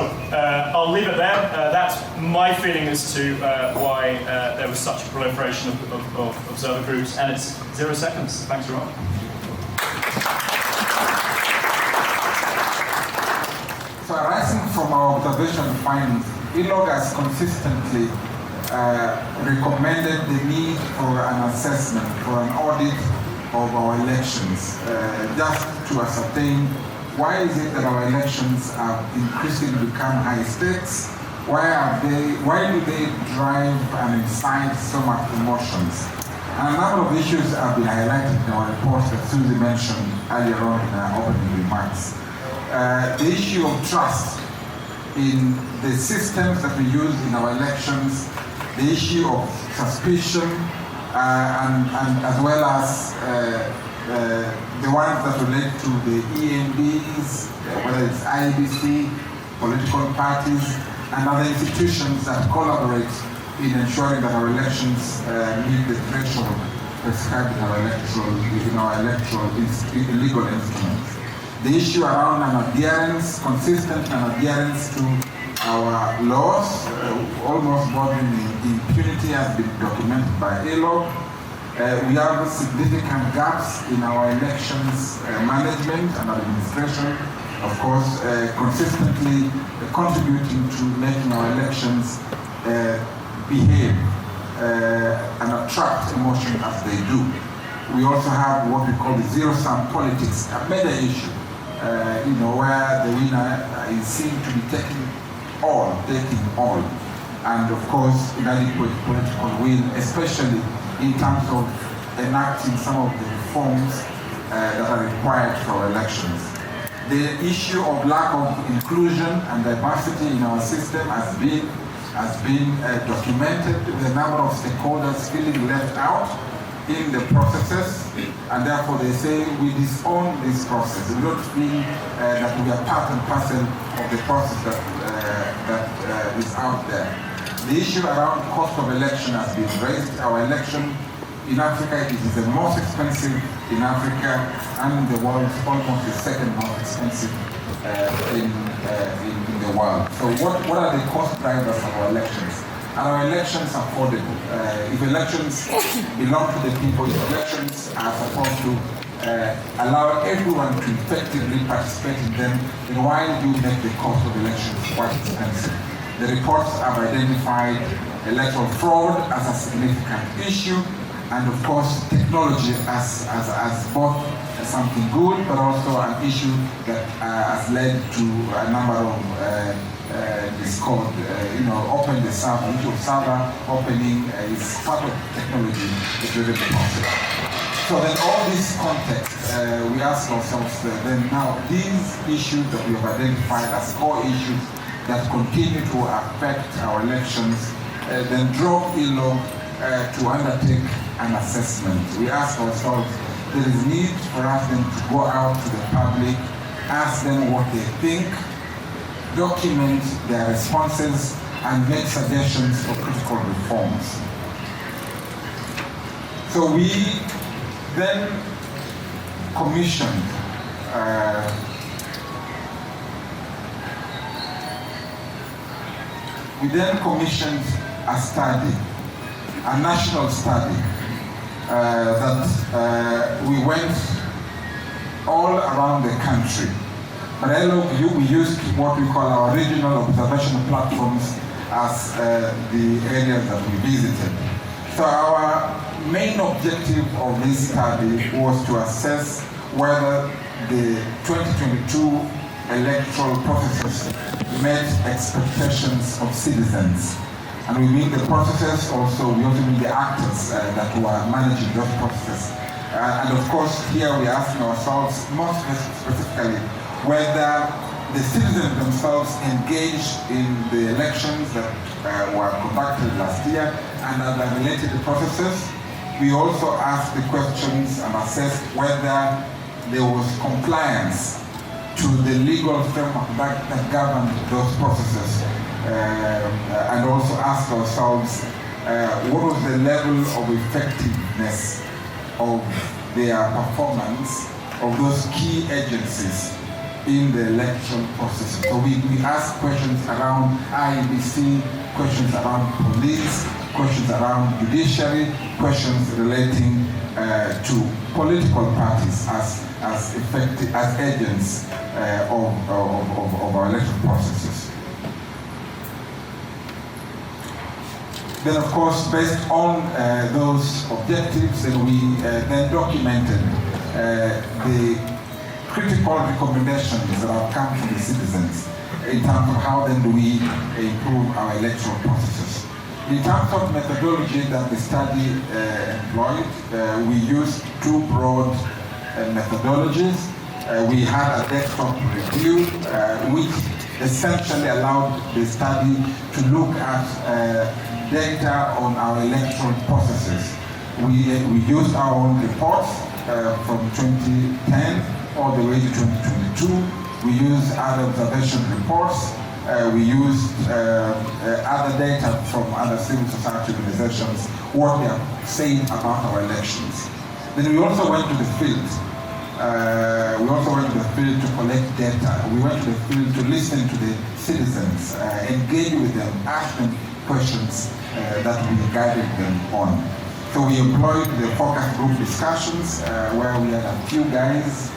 I'll leave it there. That's my feeling as to why there was such a proliferation of observer groups, and it's 0 seconds. Thanks very much. So arising from our observation findings, ILOG has consistently recommended the need for an assessment, for an audit of our elections, just to ascertain why is it that our elections have increasingly become high stakes, Why do they drive and incite so much emotions? And a number of issues have been highlighted in our report that Susie mentioned earlier on in her opening remarks. The issue of trust in the systems that we use in our elections, the issue of suspicion, and as well as the ones that relate to the EMBs, whether it's IBC, political parties, and other institutions that collaborate in ensuring that our elections meet the threshold prescribed in our electoral legal instruments. The issue around consistent non-adherence to our laws, almost bordering impunity, has been documented by ILO. We have significant gaps in our elections management and administration, of course, consistently contributing to making our elections behave and attract emotion as they do. We also have what we call the zero-sum politics, a major issue, where the winner is seen to be taking all, and of course, inadequate political will, especially in terms of enacting some of the reforms that are required for our elections. The issue of lack of inclusion and diversity in our system has been documented, with a number of stakeholders feeling left out in the processes, and therefore they say we disown this process. We don't feel that we are part and parcel of the process that is out there. The issue around cost of election has been raised. Our election in Africa, it is the most expensive in Africa, and in the world, almost the second most expensive in the world. So what are the cost drivers of our elections? Are our elections affordable? If elections belong to the people, if elections are supposed to allow everyone to effectively participate in them, then why do we make the cost of elections quite expensive? The reports have identified electoral fraud as a significant issue, and of course technology as both something good, but also an issue that has led to a number of discord. Open the server, YouTube server opening is part of technology that driven the process. So then all this context, we ask ourselves then now, these issues that we have identified as core issues that continue to affect our elections, then drove ILO to undertake an assessment. We ask ourselves, there is need for us then to go out to the public, ask them what they think, document their responses, and make suggestions for critical reforms. So we then commissioned a study, a national study, that we went all around the country. But we used what we call our regional observation platforms as the areas that we visited. So our main objective of this study was to assess whether the 2022 electoral processes met expectations of citizens. And we mean the processes also, we also mean the actors that were managing those processes. And of course, here we are asking ourselves, most specifically, whether the citizens themselves engaged in the elections that were conducted last year and other related processes. We also asked the questions and assessed whether there was compliance to the legal framework that governed those processes. And also ask ourselves what was the level of effectiveness of their performance of those key agencies in the election process. So we asked questions around IEBC, questions around police, questions around judiciary, questions relating to political parties as effective as agents of our election processes. Then, of course, based on those objectives, we then documented the critical recommendations that have come from the citizens in terms of how then do we improve our electoral processes. In terms of methodology that the study employed, we used two broad methodologies. We had a desktop review, which essentially allowed the study to look at data on our electoral processes. We used our own reports from 2010 all the way to 2022. We used other observation reports. We used other data from other civil society organizations, what they are saying about our elections. Then we also went to the field. To collect data. We went to the field to listen to the citizens, engage with them, ask them questions that we guided them on. So we employed the focus group discussions where we had a few guys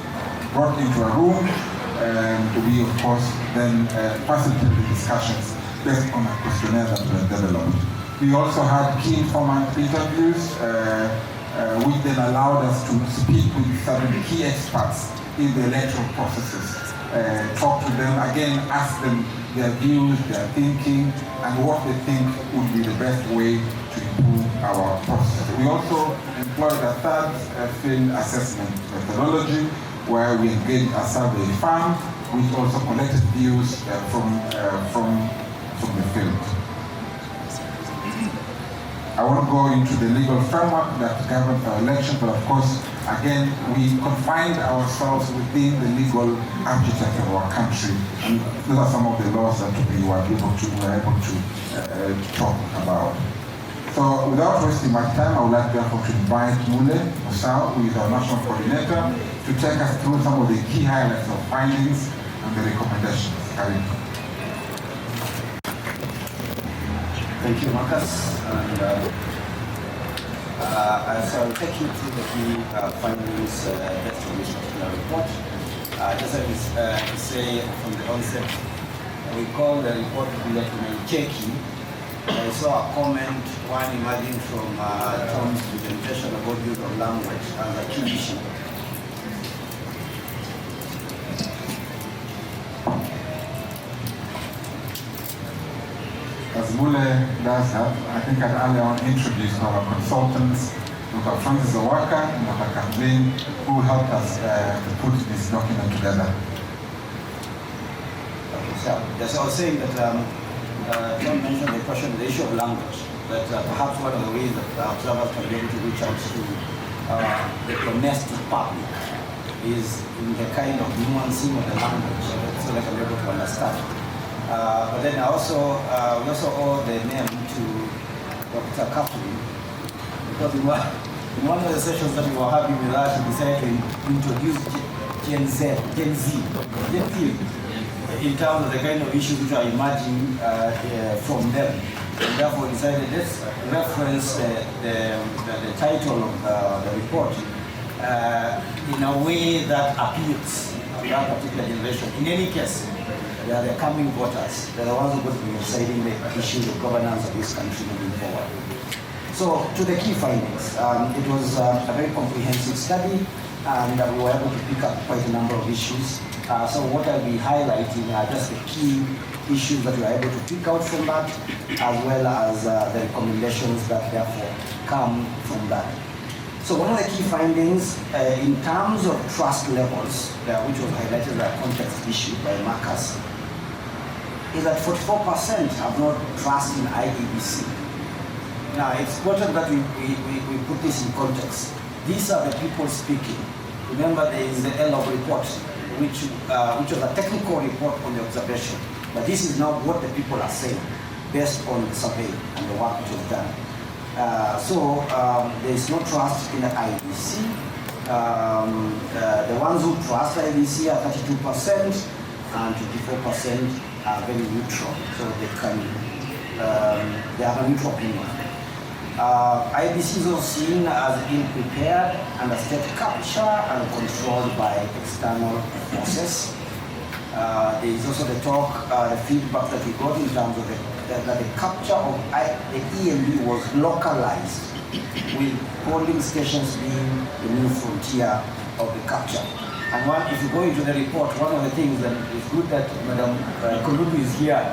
brought into a room, and we of course then facilitated the discussions based on a questionnaire that was developed. We also had key informant interviews which then allowed us to speak with certain key experts in the electoral processes, talk to them, again ask them their views, their thinking, and what they think would be the best way to improve our process. We also employed a third field assessment methodology where we engaged a survey firm which also collected views from the field. I won't go into the legal framework that governs our election, but of course, again, we confined ourselves within the legal architecture of our country, and those are some of the laws that we were able to talk about. So, without wasting much time, I would like therefore to invite Mule Musau, who is our national coordinator, to take us through some of the key highlights of findings and the recommendations. Karim. Thank you, Marcus. And so I'll take you through the key findings based on this particular report. Just as we say from the onset, we call the report VileTunaicheki. I saw a comment, one emerging from Tom's presentation about use of language as a key issue. As Mule does that, I think I'd earlier on introduced our consultants, Dr. Francis Owaka and Dr. Kathleen, who helped us to put this document together. Okay, so as I was saying that John mentioned the issue of language, that perhaps one of the ways that observers can be able to reach out to the domestic public is in the kind of nuancing of the language, so they can be able to understand. But then we also owe the name to Dr. Kathleen, because in one of the sessions that we were having with her, she decided to introduce Gen Z, in terms of the kind of issues which are emerging from them. And therefore decided let's reference the title of the report in a way that appeals to that particular generation. In any case, they are the coming voters. They're the ones who are going to be deciding the issues of governance of this country moving forward. So, to the key findings, it was a very comprehensive study, and we were able to pick up quite a number of issues. So what I'll be highlighting are just the key issues that we were able to pick out from that, as well as the recommendations that therefore come from that. So one of the key findings in terms of trust levels, which was highlighted as a context issue by Marcus, is that 44% have not trust in IEBC. Now, it's important that we put this in context. These are the people speaking. Remember, there is the ELOG report, which was a technical report on the observation. But this is now what the people are saying, based on the survey and the work which was done. So there is no trust in the IEBC. The ones who trust IEBC are 32%, and 24% are very neutral. So they have a neutral opinion. IEBC is also seen as ill-prepared and a state capture and controlled by external forces. There is also the talk, the feedback that we got in terms of that the capture of the EMB was localized, with polling stations being the new frontier of the capture. And if you go into the report, one of the things that is good that Madam Kolubu is here,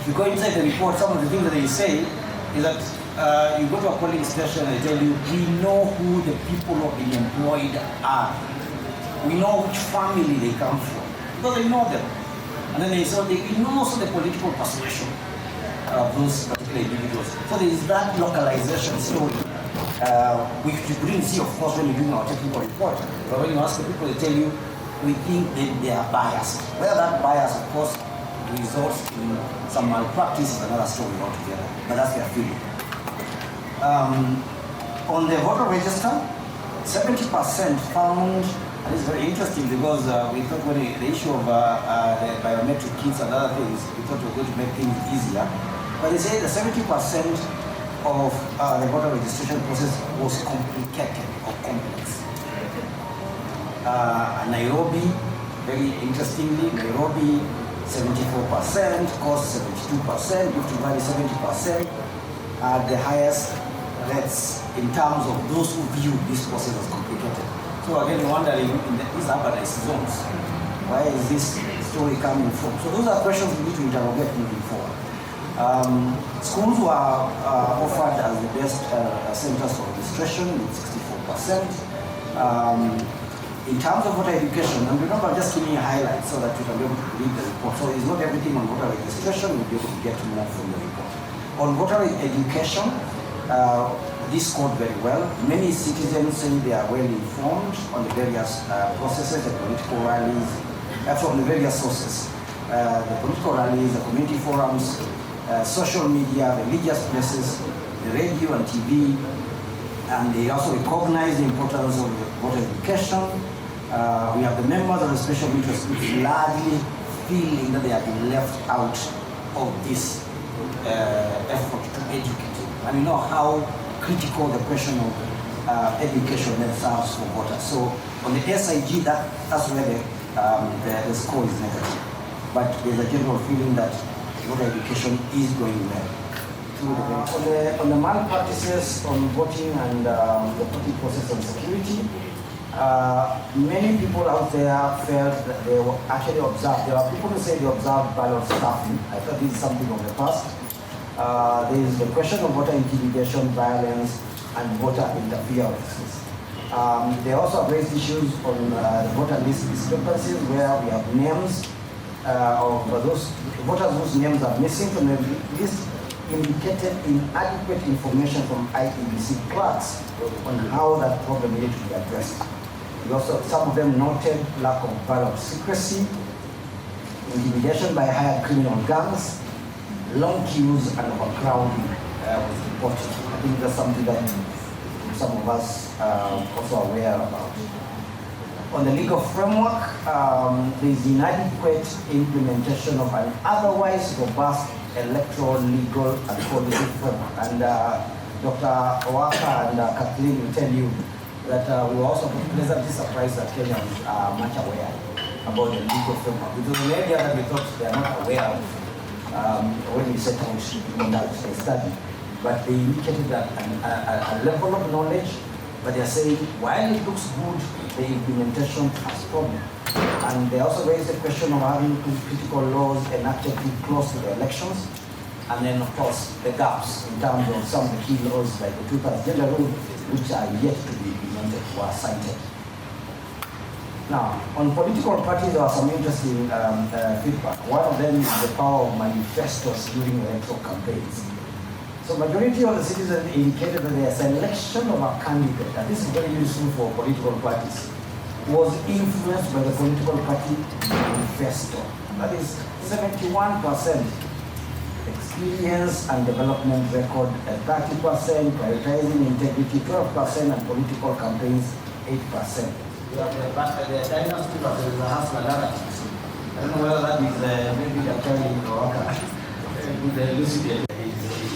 If you go inside the report, some of the things that they say is that you go to a polling station and they tell you, we know who the people who have been employed are. We know which family they come from, because they know them. And then they say, we know also the political persuasion of those particular individuals. So there is that localization story, which you couldn't see, of course, when you're doing our technical report. But when you ask the people, they tell you, we think that they are biased. Whether that bias, of course, results in some malpractice is another story altogether, but that's their feeling. On the voter register, 70% found, and it's very interesting because we thought when the issue of the biometric kits and other things, we thought we were going to make things easier. But they say that 70% of the voter registration process was complicated or complex. Nairobi, very interestingly, Nairobi 74%, cost 72%, Rift Valley 70%, are the highest rates in terms of those who view this process as complicated. So again, wondering in these urbanized zones, where is this story coming from? So those are questions we need to interrogate moving forward. Schools were offered as the best centers for registration with 64%. In terms of voter education, and remember I'm just giving you highlights so that you can be able to read the report. So it's not everything on voter registration, you'll be able to get more from the report. On voter education, this scored very well. Many citizens say they are well informed on the various processes, the political rallies, from the various sources. The political rallies, the community forums, social media, religious places, the radio and TV, and they also recognize the importance of voter education. We have the members of the special interest groups largely feeling that they have been left out of this effort to educate. And you know how critical the question of education then serves for voters. So on the SIG, that's where the score is negative. But there's a general feeling that voter education is going well. On the malpractices on voting and the voting process and security, many people out there felt that they were actually observed. There are people who say they observed ballot stuffing. I thought this is something of the past. There is the question of voter intimidation, violence, and voter interference. They also have raised issues on the voter list discrepancies where we have names of those voters whose names are missing from the list, indicated inadequate information from IEBC clerks on how that problem needed to be addressed. We also, some of them noted lack of ballot secrecy, intimidation by hired criminal gangs, long queues, and overcrowding was reported. I think that's something that some of us also are aware about. On the legal framework, there is inadequate implementation of an otherwise robust electoral, legal, and policy framework. And Dr. Owaka and Kathleen will tell you that we were also pleasantly surprised that Kenyans are much aware about the legal framework. It was an area that we thought they are not aware of when we set out on that study. But they indicated that a level of knowledge, but they are saying while it looks good, the implementation has problems. And they also raised the question of having critical laws enacted too close to the elections. And then, of course, the gaps in terms of some of the key laws like the two-pass gender rule, which are yet to be implemented, were cited. Now, on political parties, there are some interesting feedback. One of them is the power of manifestos during electoral campaigns. So majority of the citizens indicated that their selection of a candidate, and this is very useful for political parties, was influenced by the political party manifesto. That is 71% experience and development record, 30% prioritizing integrity, 12%, and political campaigns, 8%. The dynasty versus the hustler narrative. I don't know whether that is maybe the Charlie or with the Lucy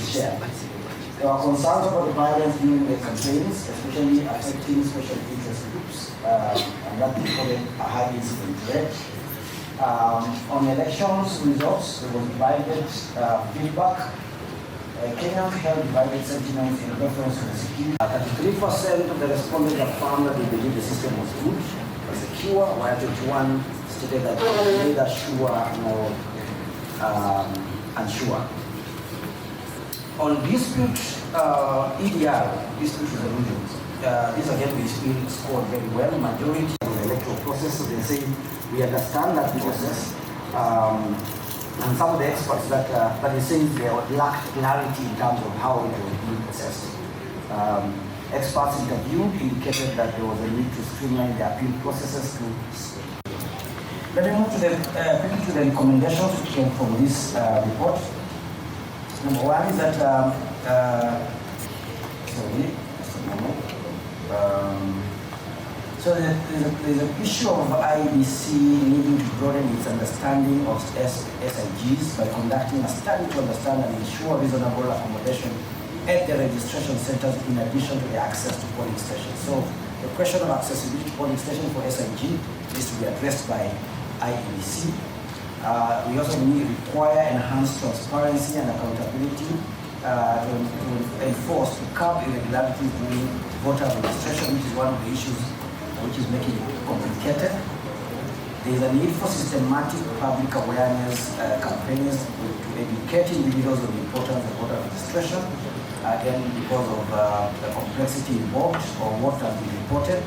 share. There are concerns about the violence during the campaigns, especially affecting special interest groups, and that recorded a high incident rate. On elections results, there was divided feedback. Kenyans held divided sentiments in reference to the security. 33% of the respondents have found that they believe the system was good, was secure, while 21 stated that they were neither sure nor and sure. On dispute EDR, dispute resolution, this again we still scored very well. Majority of the electoral process, they say we understand that process. And some of the experts that they say they lacked clarity in terms of how it was being processed. Experts interviewed indicated that there was a need to streamline the appeal processes to. Let me move quickly to the recommendations which came from this report. Number one is that, sorry, just a moment. So there's an issue of IEBC needing to broaden its understanding of SIGs by conducting a study to understand and ensure reasonable accommodation at the registration centers in addition to the access to polling stations. So the question of accessibility to polling stations for SIG is to be addressed by IEBC. We also require enhanced transparency and accountability to enforce, to curb irregularities during voter registration, which is one of the issues which is making it complicated. There is a need for systematic public awareness campaigns to educate individuals on the importance of voter registration, again because of the complexity involved or what has been reported.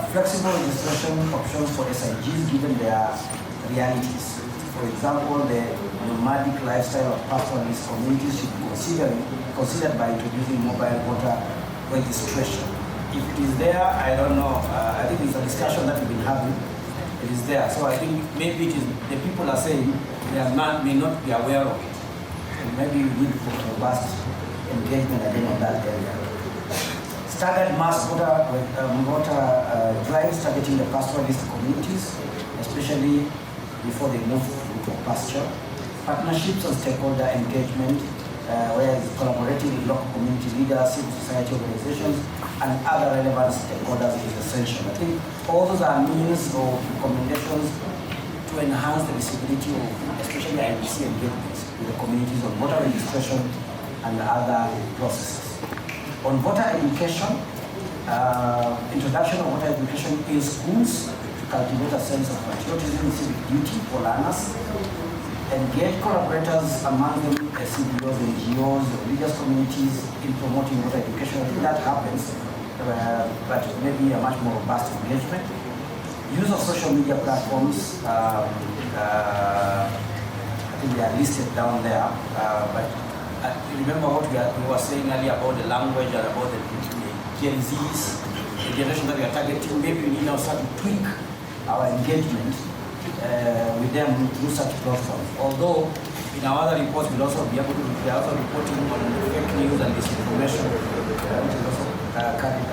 Flexible registration options for SIGs given their realities. For example, the nomadic lifestyle of pastoralist communities should be considered by introducing mobile voter registration. If it is there, I don't know. I think it's a discussion that we've been having. It is there. So I think maybe it is the people are saying they may not be aware of it. And maybe we need for robust engagement again on that area. Staggered mass voter drives targeting the pastoralist communities, especially before they move to pasture. Partnerships and stakeholder engagement, whereas collaborating with local community leaders, civil society organizations, and other relevant stakeholders is essential. I think all those are means or recommendations to enhance the visibility of especially IEBC engagements with the communities on voter registration and other processes. On voter education, introduction of voter education in schools to cultivate a sense of patriotism and civic duty for learners. Engage collaborators among them, CBOs, NGOs, religious communities in promoting voter education. I think that happens, but maybe a much more robust engagement. Use of social media platforms, I think they are listed down there, but remember what we were saying earlier about the language and about the Gen Zs, the generation that we are targeting. Maybe we need now start to tweak our engagement with them through such platforms. Although in our other reports we'll also be able to, we are also reporting on fake news and disinformation, which is also carried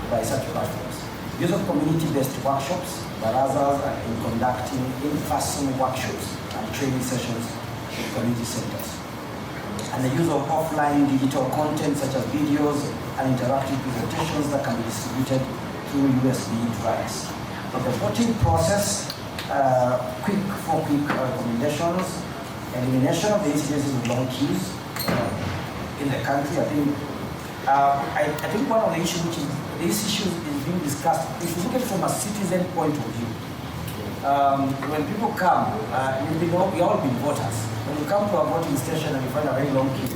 by such platforms. Use of community-based workshops, barazas, and in conducting in-person workshops and training sessions in community centers. And the use of offline digital content such as videos and interactive presentations that can be distributed through USB drives. For the voting process, quick recommendations, elimination of the incidences of long queues in the country. I think one of the issues which is this issue is being discussed. If you look at it from a citizen point of view, when people come, we all been voters. When you come to a voting station and you find a very long queue,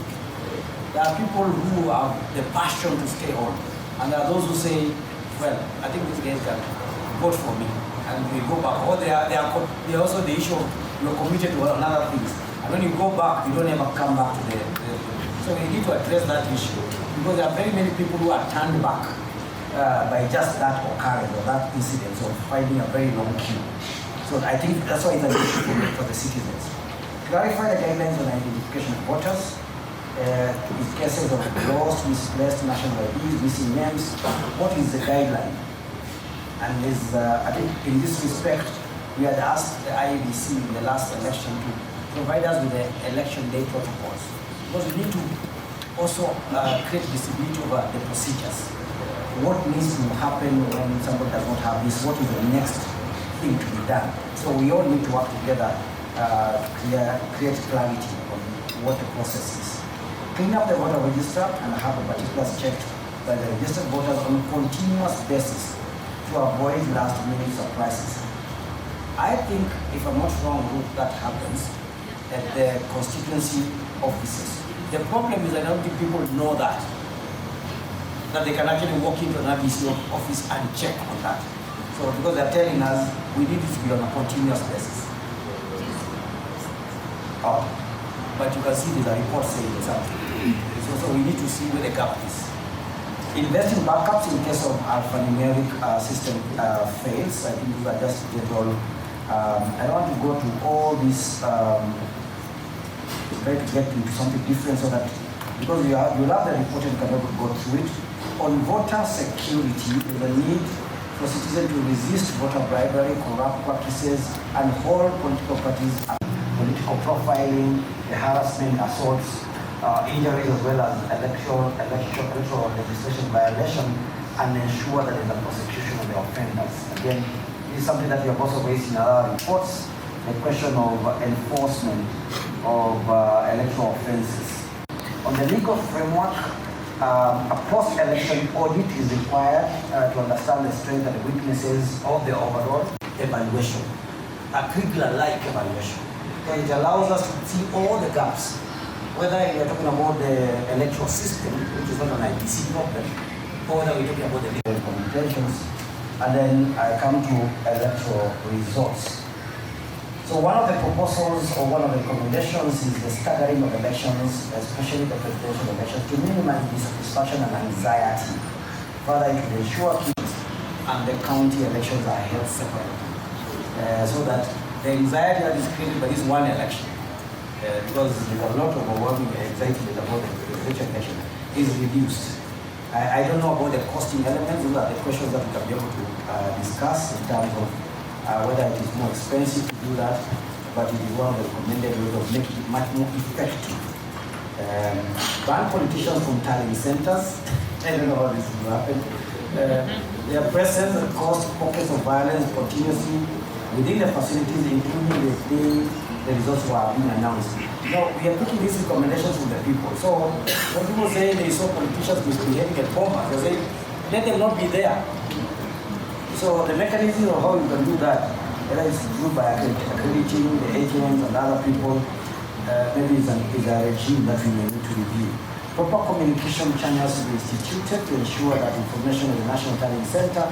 there are people who have the passion to stay on, and there are those who say, well, I think these guys can vote for me, and we go back. Or they are also the issue of you're committed to another things, and when you go back, you don't ever come back to the so we need to address that issue, because there are very many people who are turned back by just that occurrence or that incident of finding a very long queue. So I think that's why it's an issue for the citizens. Clarify the guidelines on identification of voters, in cases of lost, misplaced national IDs, missing names. What is the guideline? And I think in this respect, we had asked the IEBC in the last election to provide us with the election day protocols, because we need to also create visibility over the procedures. What needs to happen when somebody does not have this? What is the next thing to be done? So we all need to work together, create clarity on what the process is. Clean up the voter register and have the particulars checked by the registered voters on a continuous basis to avoid last-minute surprises. I think, if I'm not wrong, that happens. at the constituency offices. The problem is I don't think people know that they can actually walk into an RBC office and check on that. So because they're telling us we need it to be on a continuous basis. But you can see there's a report saying something. So we need to see where the gap is. Investing backups in case of alphanumeric system fails. I think these are just general. I want to go to all this, try to get into something different so that, because you have the report and you can never go through it. On voter security, there's a need for citizens to resist voter bribery, corrupt practices, and hold political parties and political profiling, the harassment, assaults, injuries, as well as electoral legislation violation, and ensure that there's a prosecution of the offenders. Again, this is something that we have also raised in our reports, the question of enforcement of electoral offenses. On the legal framework, a post-election audit is required to understand the strengths and the weaknesses of the overall evaluation, a curricular-like evaluation. And it allows us to see all the gaps, whether you're talking about the electoral system, which is not an IBC problem, or whether we're talking about the legal communications, and then I come to electoral results. So one of the proposals or one of the recommendations is the staggering of elections, especially the presidential elections, to minimize dissatisfaction and anxiety. Further, it will ensure kids and the county elections are held separately, so that the anxiety that is created by this one election, because there's a lot of overwhelming anxiety about the presidential election, is reduced. I don't know about the costing elements. Those are the questions that we can be able to discuss in terms of whether it is more expensive to do that, but it is one of the recommended ways of making it much more effective. Ban politicians from tallying centers. I don't know how this will happen. Their presence and cause pockets of violence continuously within the facilities, including the day the results were being announced. Now, we are taking these recommendations from the people. So when people say they saw politicians misbehaving at bombers, they say, let them not be there. So the mechanism of how you can do that, whether it's through by accrediting the agents and other people, maybe is a regime that we may need to review. Proper communication channels will be instituted to ensure that information in the National Tallying Center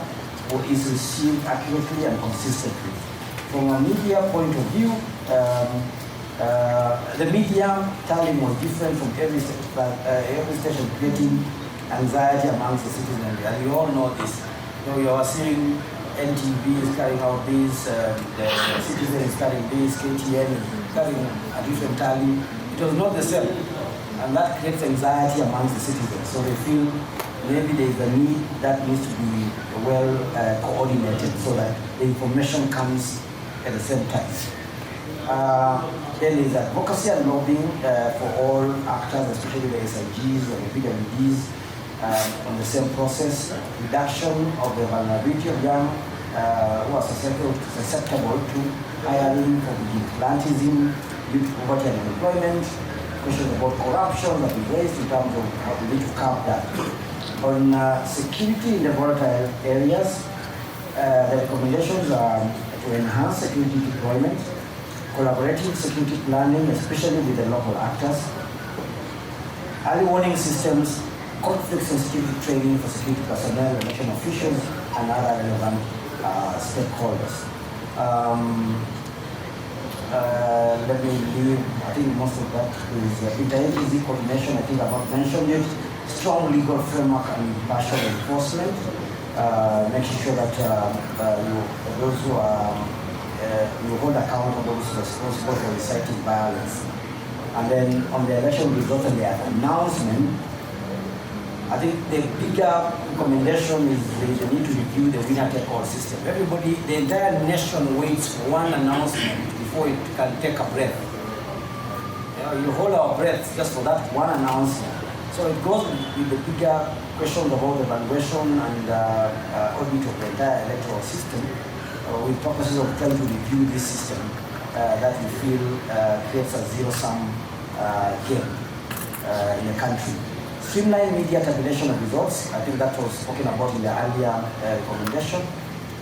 is received accurately and consistently. From a media point of view, the media tallying was different from every station, creating anxiety amongst the citizens, and we all know this. You are seeing NTV is carrying out this, the Citizen is carrying this, KTN is carrying a different tally. It was not the same. And that creates anxiety amongst the citizens. So they feel maybe there is a need that needs to be well coordinated so that the information comes at the same time. Then there is advocacy and lobbying for all actors, especially the SIGs and the PWDs. On the same process, reduction of the vulnerability of young who are susceptible to hiring for vigilantism, youth poverty and unemployment, questions about corruption that we raised in terms of how we need to curb that. On security in the volatile areas, the recommendations are to enhance security deployment, collaborative security planning, especially with the local actors, early warning systems, conflict sensitivity training for security personnel, election officials, and other relevant stakeholders. Let me leave, I think most of that is inter-agency coordination. I think I've mentioned it. Strong legal framework and impartial enforcement, making sure that those who are, you hold accountable those responsible for inciting violence. And then on the election results and the announcement, I think the bigger recommendation is the need to review the winner-take-all system. Everybody, the entire nation waits for one announcement before it can take a breath. You hold our breath just for that one announcement. So it goes with the bigger questions about the valuation and audit of the entire electoral system, with purposes of trying to review this system that we feel creates a zero-sum game in the country. Streamline media tabulation of results. I think that was spoken about in the earlier recommendation.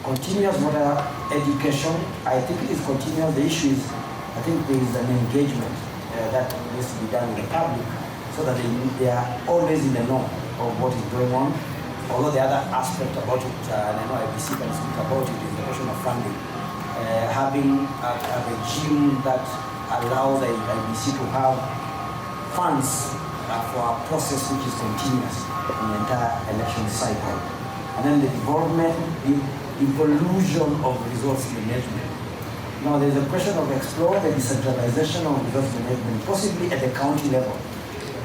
Continuous voter education. I think it is continuous. The issue is I think there is an engagement that needs to be done with the public so that they are always in the know of what is going on. Although the other aspect about it, and I know IBC can speak about it, is the question of funding. Having a regime that allows the IBC to have funds for a process which is continuous in the entire election cycle. And then the development, the evolution of resource management. Now there's a question of explore the decentralization of resource management, possibly at the county level,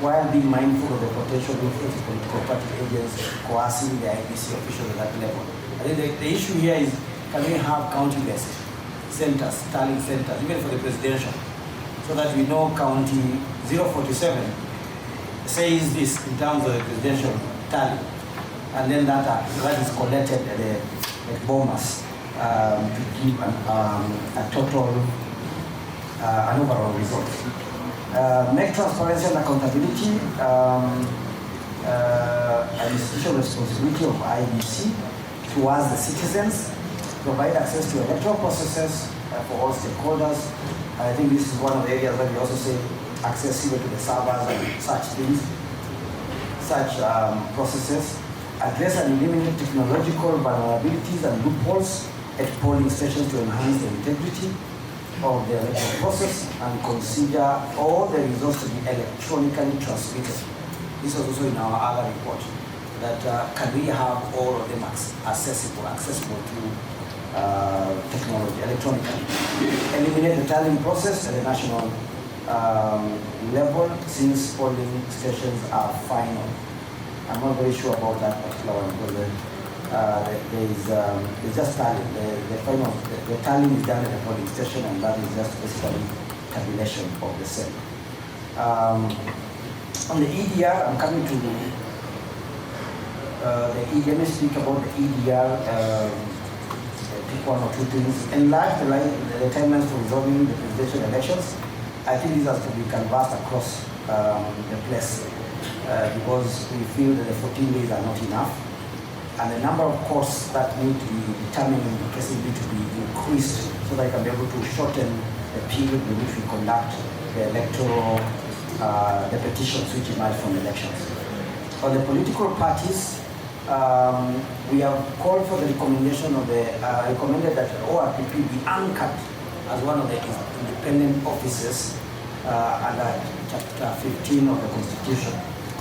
while being mindful of the potential influence of political party agents coercing the IBC officials at that level. I think the issue here is, can we have county-based centers, tallying centers, even for the presidential, so that we know county 047 says this in terms of the presidential tally, and then that is collected at Bomas to give a total, an overall result. Make transparency and accountability an institutional responsibility of IBC towards the citizens, provide access to electoral processes for all stakeholders. I think this is one of the areas where we also say accessible to the servers and such things, such processes. Address and eliminate technological vulnerabilities and loopholes at polling stations to enhance the integrity of the electoral process, and consider all the results to be electronically transmitted. This was also in our other report, that can we have all of them accessible to technology, electronically. Eliminate the tallying process at the national level, since polling stations are final. I'm not very sure about that particular one, because it's just tallying. The tallying is done at the polling station, and that is just basically tabulation of the cell. On the EDR, I'm coming to the EDR. Let me speak about the EDR. Pick one or two things. Enlarge the timelines for resolving the presidential elections. I think this has to be canvassed across the place, because we feel that the 14 days are not enough, and the number of courts that need to be determined in the case need to be increased, so that I can be able to shorten the period in which we conduct the electoral, the petitions which emerge from elections. On the political parties, we have called for the recommendation of the, recommended that ORPP be anchored as one of the independent offices under Chapter 15 of the Constitution,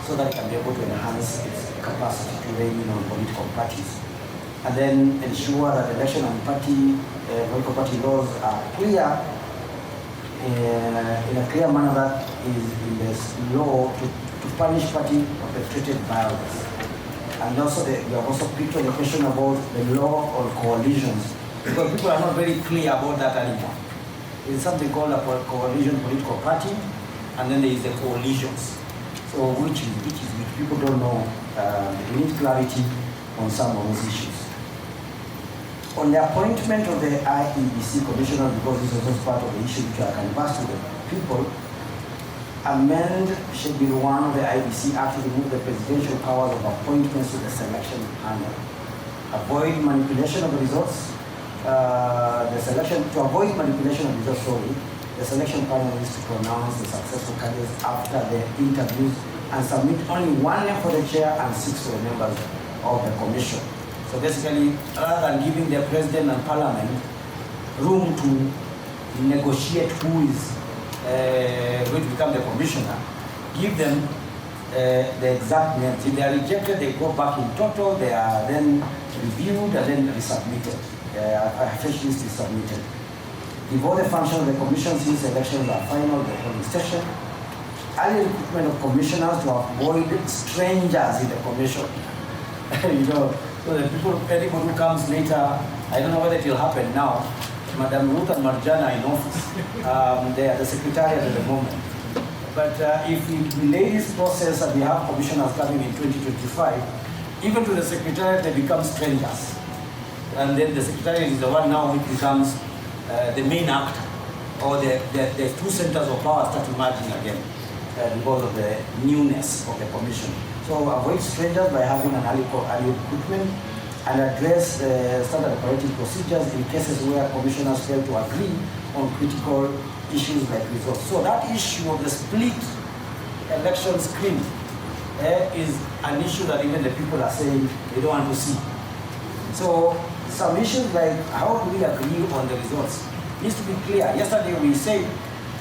so that it can be able to enhance its capacity to weigh in on political parties. And then ensure that election and political party laws are clear, in a clear manner that is in this law to punish party perpetrated violence. And also we have also picked on the question about the law on coalitions, because people are not very clear about that anymore. There's something called a coalition political party, and then there is the coalitions. So which people don't know. We need clarity on some of those issues. On the appointment of the IEBC commissioner, because this is also part of the issue which I can pass to the people, amend Schedule 1 of the IEBC Act to remove the presidential powers of appointments to the selection panel. Avoid manipulation of the results. To avoid manipulation of the results, the selection panel is to pronounce the successful candidates after the interviews and submit only one name for the chair and 6 for the members of the commission. So basically, rather than giving the president and parliament room to negotiate who is going to become the commissioner, give them the exact names. If they are rejected, they go back in total, they are then reviewed and then resubmitted. A fresh list is submitted. Devote the function of the commission since elections are final, the polling station. Early recruitment of commissioners to avoid strangers in the commission. So the people, anybody who comes later, I don't know whether it will happen now. Madam Ruth and Marjana in office, they are the secretariat at the moment. But if we delay this process and we have commissioners coming in 2025, even to the secretariat they become strangers. And then the secretariat is the one now which becomes the main actor, or the two centers of power start emerging again because of the newness of the commission. So avoid strangers by having an early recruitment, and address the standard operating procedures in cases where commissioners fail to agree on critical issues like results. So that issue of the split election screen is an issue that even the people are saying they don't want to see. So some issues like how do we agree on the results needs to be clear. Yesterday we said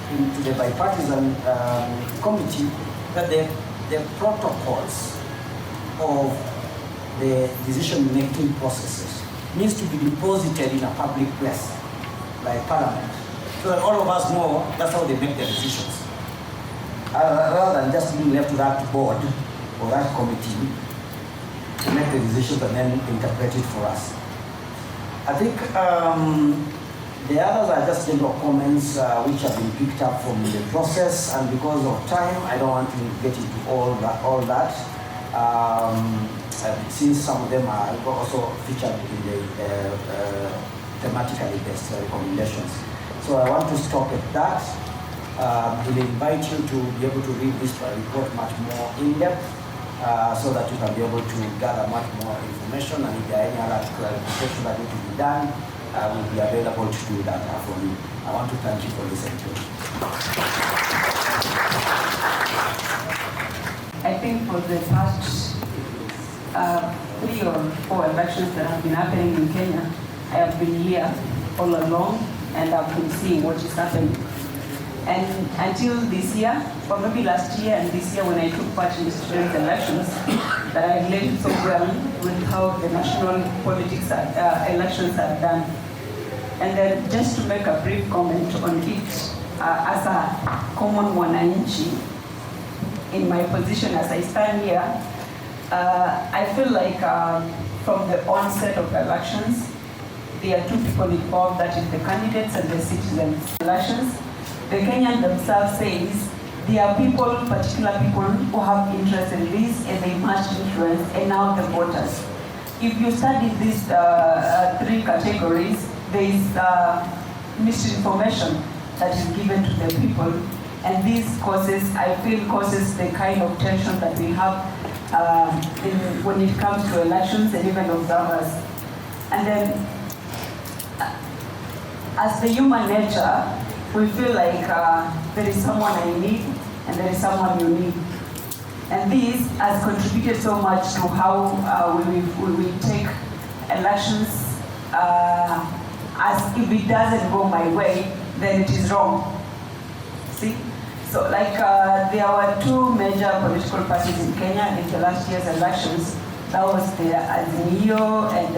to the bipartisan committee that the protocols of the decision-making processes needs to be deposited in a public place, like Parliament, so that all of us know that's how they make their decisions, rather than just being left to that board or that committee to make the decisions and then interpret it for us. I think the others are just general comments which have been picked up from the process, and because of time, I don't want to get into all that. Since some of them are also featured in the thematically based recommendations. So I want to stop at that. We'll invite you to be able to read this report much more in depth so that you can be able to gather much more information, and if there are any other clarifications that need to be done, I will be available to do that for you. I want to thank you for listening to me. I think for the past 3 or 4 elections that have been happening in Kenya, I have been here all along and I've been seeing what is happening. And until this year, or maybe last year and this year when I took part in the student elections, that I related so well with how the national politics elections are done. And then just to make a brief comment on it, as a common mwananchi, in my position as I stand here, I feel like from the onset of the elections, there are 2 people involved, that is the candidates and the citizens. Elections, the Kenyan themselves says there are people, particular people who have interest in this and they must influence, and now the voters. If you study these 3 categories, there is misinformation that is given to the people, and this causes, I feel, causes the kind of tension that we have when it comes to elections and even observers. And then, as the human nature, we feel like there is someone I need and there is someone you need. And this has contributed so much to how we take elections as if it doesn't go my way, then it is wrong. See? So like there were 2 major political parties in Kenya in the last year's elections. That was the Azimio and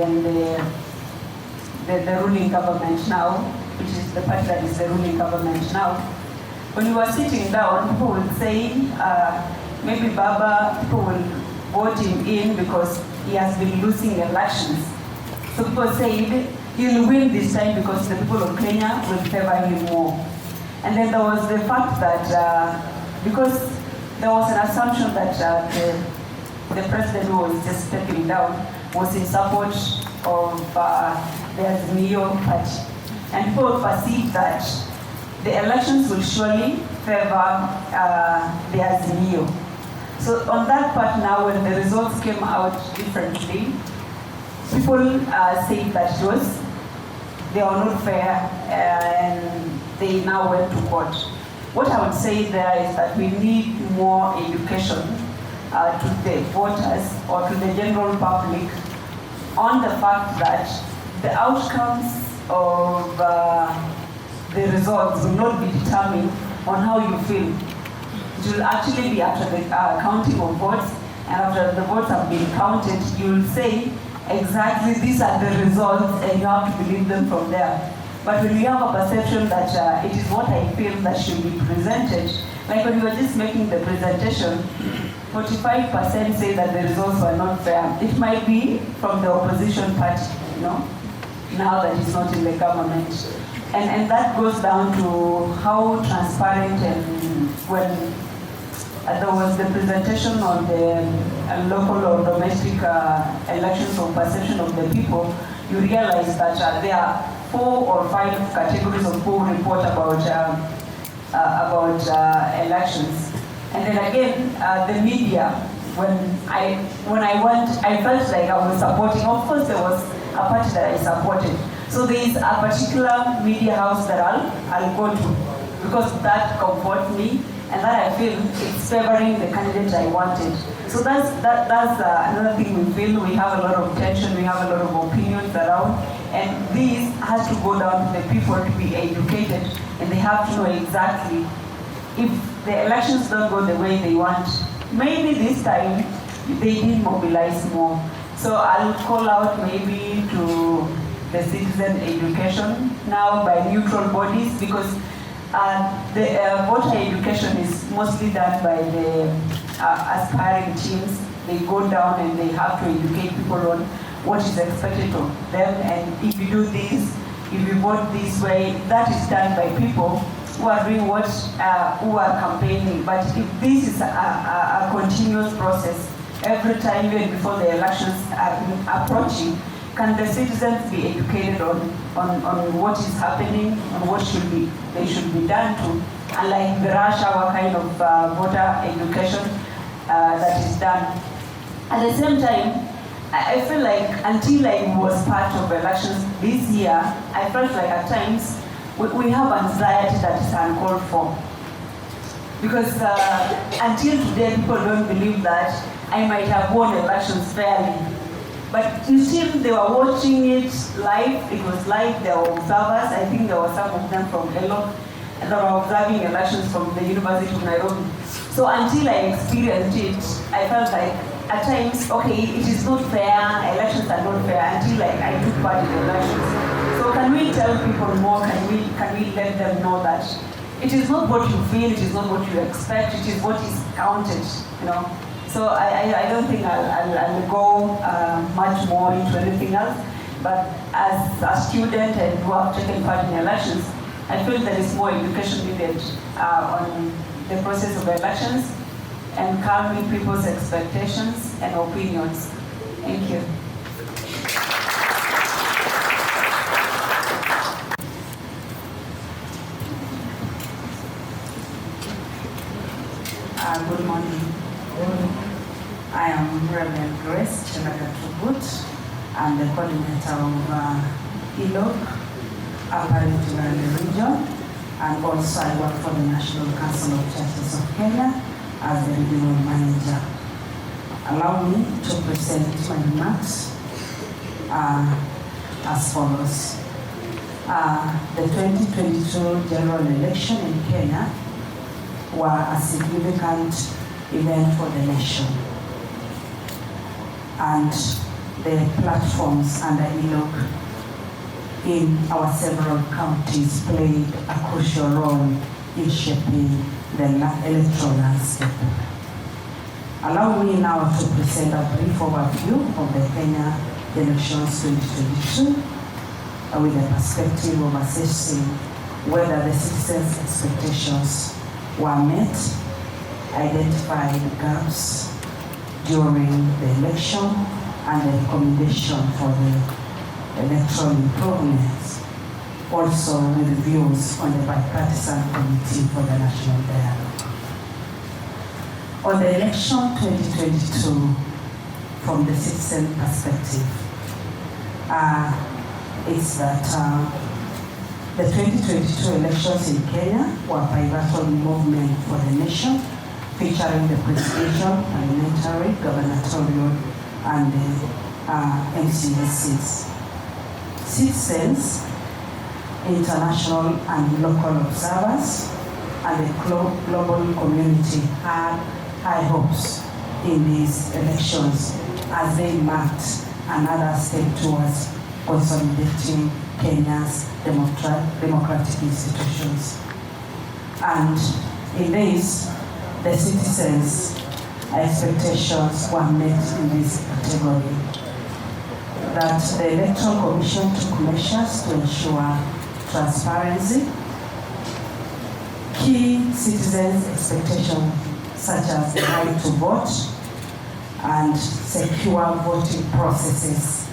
then the ruling government now, which is the party that is the ruling government now. When you are sitting down, people will say, maybe Baba, people will vote him in because he has been losing elections. So people say he'll win this time because the people of Kenya will favor him more. And then there was the fact that because there was an assumption that the president who was just stepping down was in support of the Azimio party. And people perceive that the elections will surely favor the Azimio. So on that part now, when the results came out differently, people say that they are not fair and they now went to court. What I would say there is that we need more education to the voters or to the general public on the fact that the outcomes of the results will not be determined on how you feel. It will actually be after the counting of votes, and after the votes have been counted, you will say exactly these are the results and you have to believe them from there. But when you have a perception that it is what I feel that should be presented, like when you were just making the presentation, 45% say that the results were not fair. It might be from the opposition party, now that it's not in the government. And that goes down to how transparent, and when there was the presentation on the local or domestic elections or perception of the people, you realize that there are 4 or 5 categories of who report about elections. And then again, the media, when I went, I felt like I was supporting. Of course, there was a party that I supported, So there is a particular media house that I'll go to because that comforts me and that I feel it's favoring the candidate I wanted. So that's another thing we feel. We have a lot of tension, we have a lot of opinions around, and this has to go down to the people to be educated, and they have to know exactly if the elections don't go the way they want. Maybe this time they did mobilize more. So I'll call out maybe to the citizen education now by neutral bodies, because the voter education is mostly done by the aspiring teams. They go down and they have to educate people on what is expected of them, and if you do this, if you vote this way, that is done by people who are doing what, who are campaigning. But if this is a continuous process, every time, even before the elections are approaching, can the citizens be educated on what is happening, on what they should be done to, unlike the rush hour kind of voter education that is done. At the same time, I feel like until I was part of elections this year, I felt like at times we have anxiety that is uncalled for. Because until today, people don't believe that I might have won elections fairly. But you see, they were watching it live. It was live. There were observers. I think there were some of them from Hello, and they were observing elections from the University of Nairobi. So until I experienced it, I felt like at times, okay, it is not fair. Elections are not fair until I took part in the elections. So can we tell people more? Can we let them know that it is not what you feel, it is not what you expect, it is what is counted, you know? So I don't think I'll go much more into anything else, but as a student and who have taken part in elections, I feel there is more education needed on the process of elections and calming people's expectations and opinions. Thank you. Good morning. I am Reverend Grace Chelagatugut. I'm the coordinator of ELOC, Upper Rift Valley region, and also I work for the National Council of Churches of Kenya as the regional manager. Allow me to present my remarks as follows. The 2022 general election in Kenya were a significant event for the nation. And the platforms under ELOC in our several counties played a crucial role in shaping the electoral landscape. Allow me now to present a brief overview of the Kenya elections 2022 with the perspective of assessing whether the citizens' expectations were met, identified gaps during the election, and the recommendation for the electoral improvements, also with views on the bipartisan committee for the national dialogue. On the election 2022, from the citizen perspective, is that the 2022 elections in Kenya were a pivotal movement for the nation, featuring the presidential, parliamentary, gubernatorial, and the MCSs. Citizens, international and local observers, and the global community had high hopes in these elections as they marked another step towards consolidating Kenya's democratic institutions. And in this, the citizens' expectations were met in this category. That the Electoral Commission took measures to ensure transparency. Key citizens' expectations such as the right to vote and secure voting processes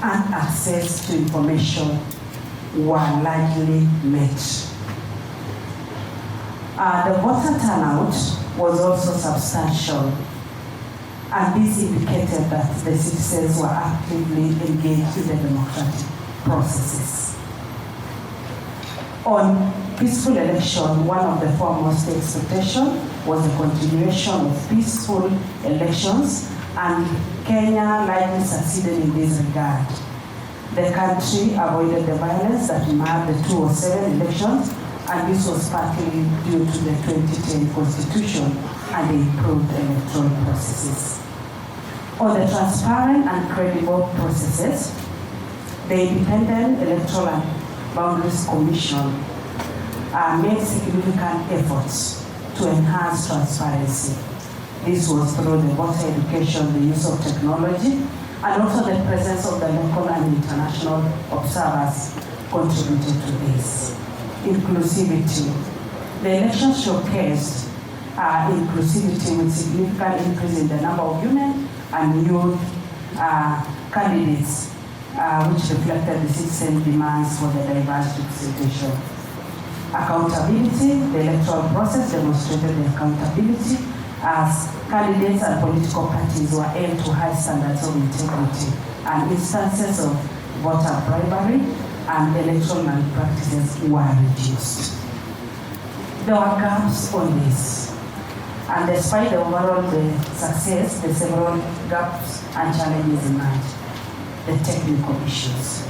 and access to information were largely met. The voter turnout was also substantial, and this indicated that the citizens were actively engaged in the democratic processes. On peaceful election, one of the foremost expectations was the continuation of peaceful elections, and Kenya likely succeeded in this regard. The country avoided the violence that marred the 2007 elections, and this was partly due to the 2010 constitution and the improved electoral processes. On the transparent and credible processes, the Independent Electoral and Boundaries Commission made significant efforts to enhance transparency. This was through the voter education, the use of technology, and also the presence of the local and international observers contributed to this. Inclusivity. The election showcased inclusivity with significant increase in the number of women and youth candidates, which reflected the citizen demands for the diverse representation. Accountability. The electoral process demonstrated the accountability as candidates and political parties were held to high standards of integrity, and instances of voter bribery and electoral malpractices were reduced. There were gaps on this, and despite the overall success, the several gaps and challenges emerged. The technical issues.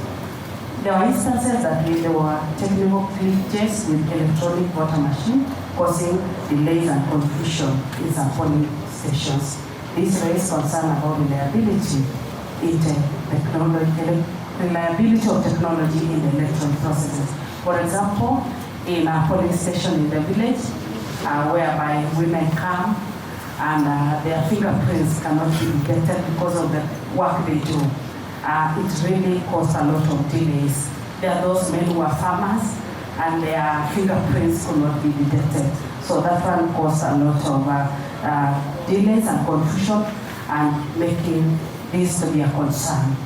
There were instances that there were technical glitches with electronic voter machine, causing delays and confusion in some polling stations. This raised concern about reliability of technology in the electoral processes. For example, in a polling station in the village, whereby women come and their fingerprints cannot be detected because of the work they do. It really caused a lot of delays. There are those men who are farmers and their fingerprints could not be detected. So that one caused a lot of delays and confusion and making this to be a concern.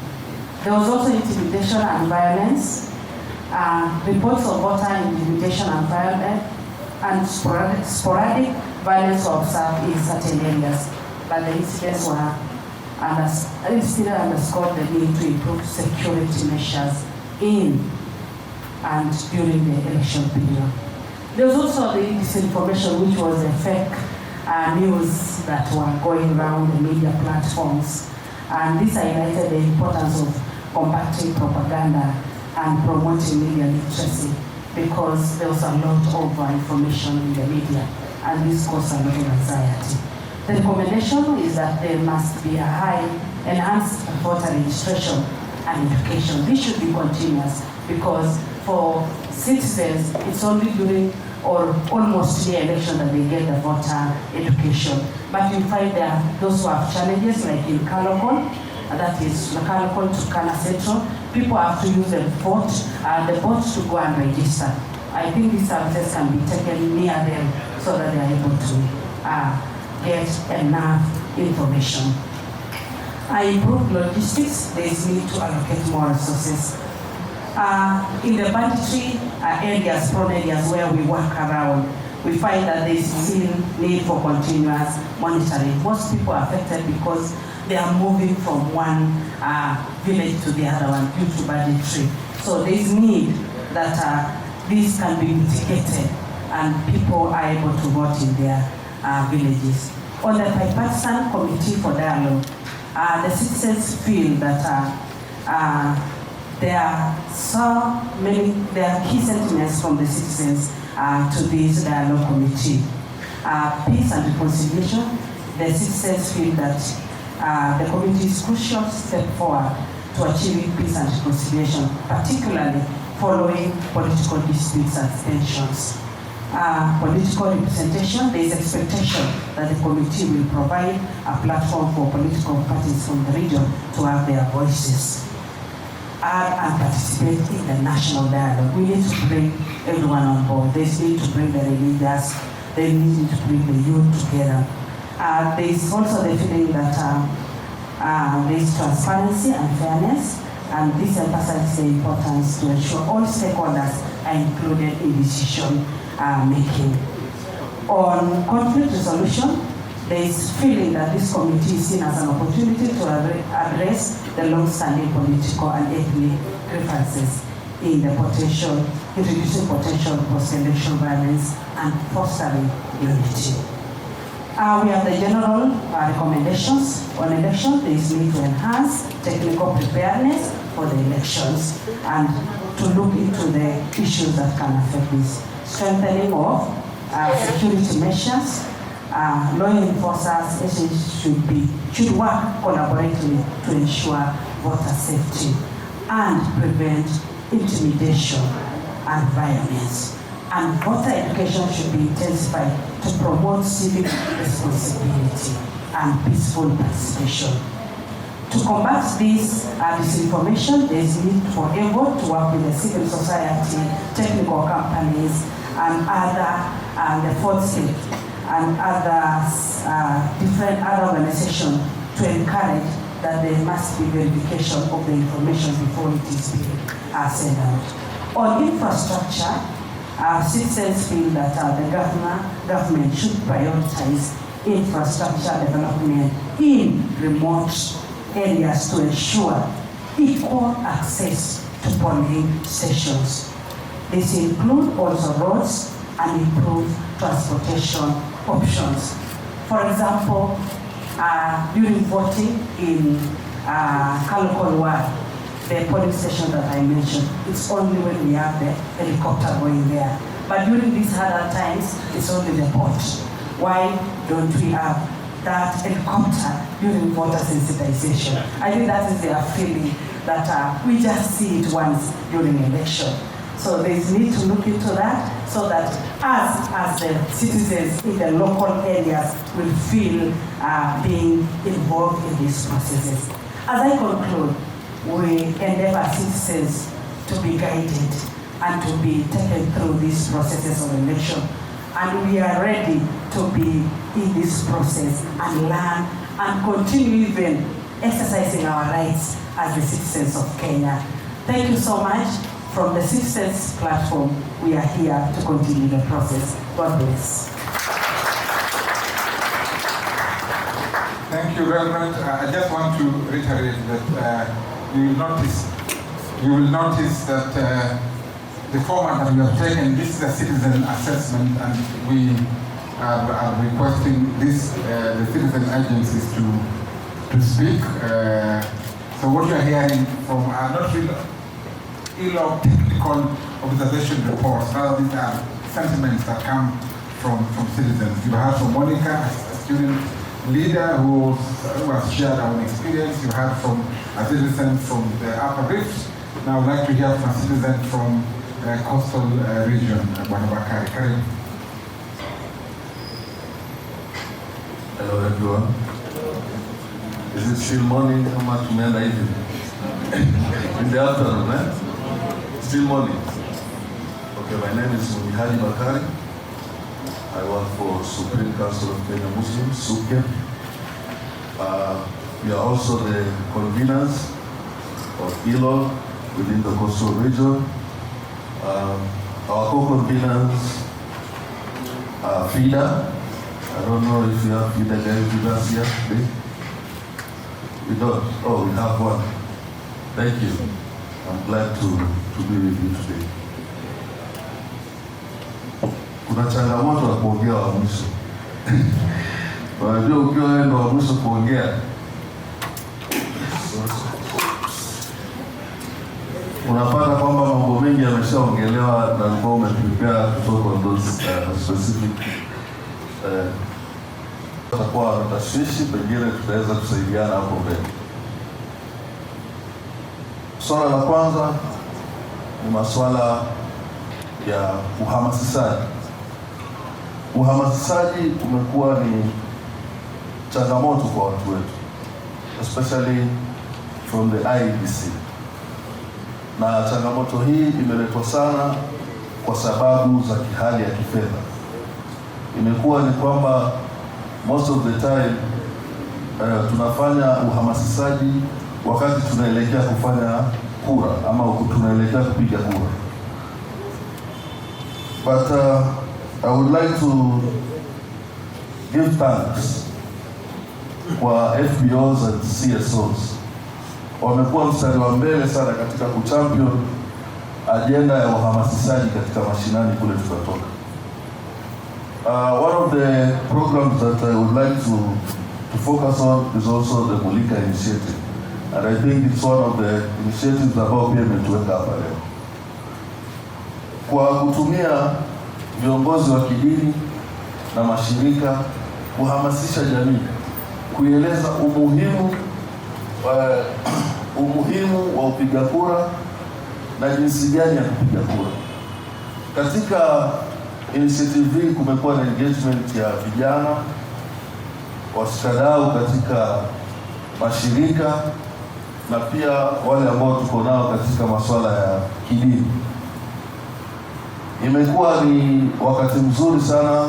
There was also intimidation and violence. Reports of voter intimidation and violence and sporadic violence were observed in certain areas, but the incidents were still underscored the need to improve security measures in and during the election period. There was also the disinformation, which was the fake news that were going around the media platforms. And this highlighted the importance of combating propaganda and promoting media literacy, because there was a lot of information in the media, and this caused a lot of anxiety. The recommendation is that there must be a high enhanced voter registration and education. This should be continuous, because for citizens, it's only during or almost the election that they get the voter education. But you find there are those who have challenges, like in Kalokol, that is Kalokol to Kana Central, people have to use the boat to go and register. I think these services can be taken near them so that they are able to get enough information. Improved logistics, there is need to allocate more resources. In the banditry areas, prone areas where we work around, we find that there is still need for continuous monitoring. Most people are affected because they are moving from one village to the other one due to banditry. So there is need that this can be mitigated and people are able to vote in their villages. On the bipartisan committee for dialogue, the citizens feel that there are key sentiments from the citizens to this dialogue committee. Peace and reconciliation, the citizens feel that the committee is crucial step forward to achieving peace and reconciliation, particularly following political disputes and tensions. Political representation, there is expectation that the committee will provide a platform for political parties from the region to have their voices and participate in the national dialogue. We need to bring everyone on board. They need to bring the leaders, they need to bring the youth together. There is also the feeling that there is transparency and fairness, and this emphasizes the importance to ensure all stakeholders are included in decision making. On conflict resolution, there is feeling that this committee is seen as an opportunity to address the long-standing political and ethnic grievances in the potential, introducing potential post-election violence and fostering unity. We have the general recommendations on elections. There is need to enhance technical preparedness for the elections and to look into the issues that can affect this. Strengthening of security measures. Law enforcers should work collaboratively to ensure voter safety and prevent intimidation and violence. And voter education should be intensified to promote civic responsibility and peaceful participation. To combat this disinformation, there is need for EVO to work with the civil society, technical companies, and the fourth state, and different other organizations to encourage that there must be verification of the information before it is being sent out. On infrastructure, citizens feel that the government should prioritize infrastructure development in remote areas to ensure equal access to polling stations. This includes also roads and improved transportation options. For example, during voting in Kalokol Ward, the polling station that I mentioned, it's only when we have the helicopter going there. But during these other times, it's only the port. Why don't we have that helicopter during voter sensitization? I think that is their feeling, that we just see it once during election. So there is need to look into that so that us as the citizens in the local areas will feel being involved in these processes. As I conclude, we endeavor citizens to be guided and to be taken through these processes of election. And we are ready to be in this process and learn and continue even exercising our rights as the citizens of Kenya. Thank you so much. From the Citizens Platform, we are here to continue the process. God bless. Thank you, Reverend. I just want to reiterate that you will notice that the format that we have taken, this is a citizen assessment, and we are requesting this, the citizen agencies to speak. So what you are hearing from are not really technical observation reports, rather these are sentiments that come from citizens. You heard from Monica, a student leader who has shared our own experience. You heard from a citizen from the Upper Rift. Now I'd like to hear from a citizen from coastal region, Bakari. Hello everyone. Is it still morning? How much men are eating? In the afternoon, eh? Still morning. Okay, my name is Mihadi Bakari. I work for Supreme Council of Kenya Muslims, SUPKEM. We are also the conveners of ILO within the coastal region. Our co-conveners are FIDA. I don't know if you have FIDA guys with us here today. We don't. Oh, we have one. Thank you. I'm glad to be with you today. Kuna changamoto ya kuongea wa mwisho. Unajua ukiwa wewe ndo wa mwisho kuongea. Unapata kwamba mambo mengi yameshaongelewa na kwa umeprepare kutoka on those specific tutakuwa na tashwishi, pengine tutaweza kusaidiana hapo mbele. Swala la kwanza ni masuala ya uhamasishaji. Uhamasishaji umekuwa ni changamoto kwa watu wetu, especially from the IEBC. Na changamoto hii imeletwa sana kwa sababu za kihali ya kifedha. Imekuwa ni kwamba most of the time tunafanya uhamasishaji wakati tunaelekea kufanya kura ama tunaelekea kupiga kura. But I would like to give thanks for FBOs and CSOs wamekuwa mstari wa mbele sana katika kuchampion agenda ya uhamasishaji katika mashinani kule tutatoka. One of the programs that I would like to focus on is also the Mulika initiative. And I think it's one of the initiatives ambao pia imetuweka hapa leo. Kwa kutumia viongozi wa kidini na mashirika kuhamasisha jamii, kueleza umuhimu wa upiga kura na jinsi gani ya kupiga kura. Katika initiative hii kumekuwa na engagement ya vijana, washikadau katika mashirika na pia wale ambao tuko nao katika masuala ya kidini. Imekuwa ni wakati mzuri sana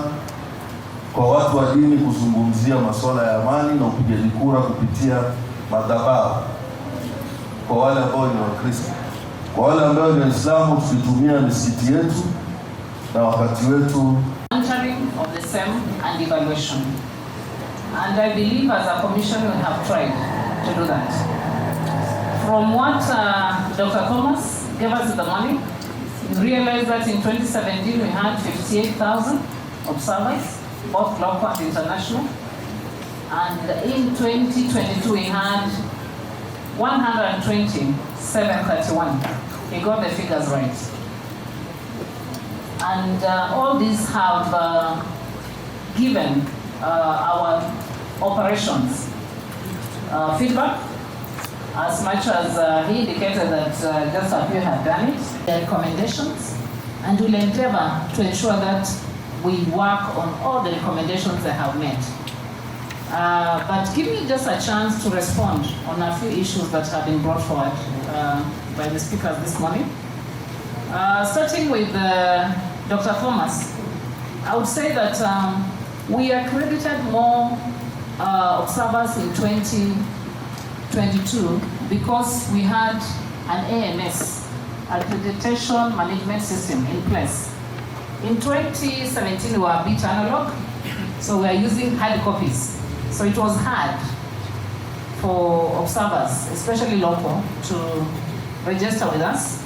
kwa watu wa dini kuzungumzia masuala ya amani na upigaji kura kupitia madhabahu. Kwa wale ambao ni Wakristo, kwa wale ambao ni Waislamu, tukitumia misikiti yetu na wakati wetu. Monitoring of the same and evaluation. And I believe as a commission we have tried to do that. From what Dr. Thomas gave us the money, we realized that in 2017 we had 58,000 observers, both local and international. And in 2022 we had 120,731. He got the figures right. And all these have given our operations feedback, as much as he indicated that just a few have done it, their recommendations, and we'll endeavor to ensure that we work on all the recommendations they have made. But give me just a chance to respond on a few issues that have been brought forward by the speakers this morning. Starting with Dr. Thomas, I would say that we accredited more observers in 2022 because we had an AMS, accreditation management system, in place. In 2017 we were a bit analog, so we are using hard copies. So it was hard for observers, especially local, to register with us.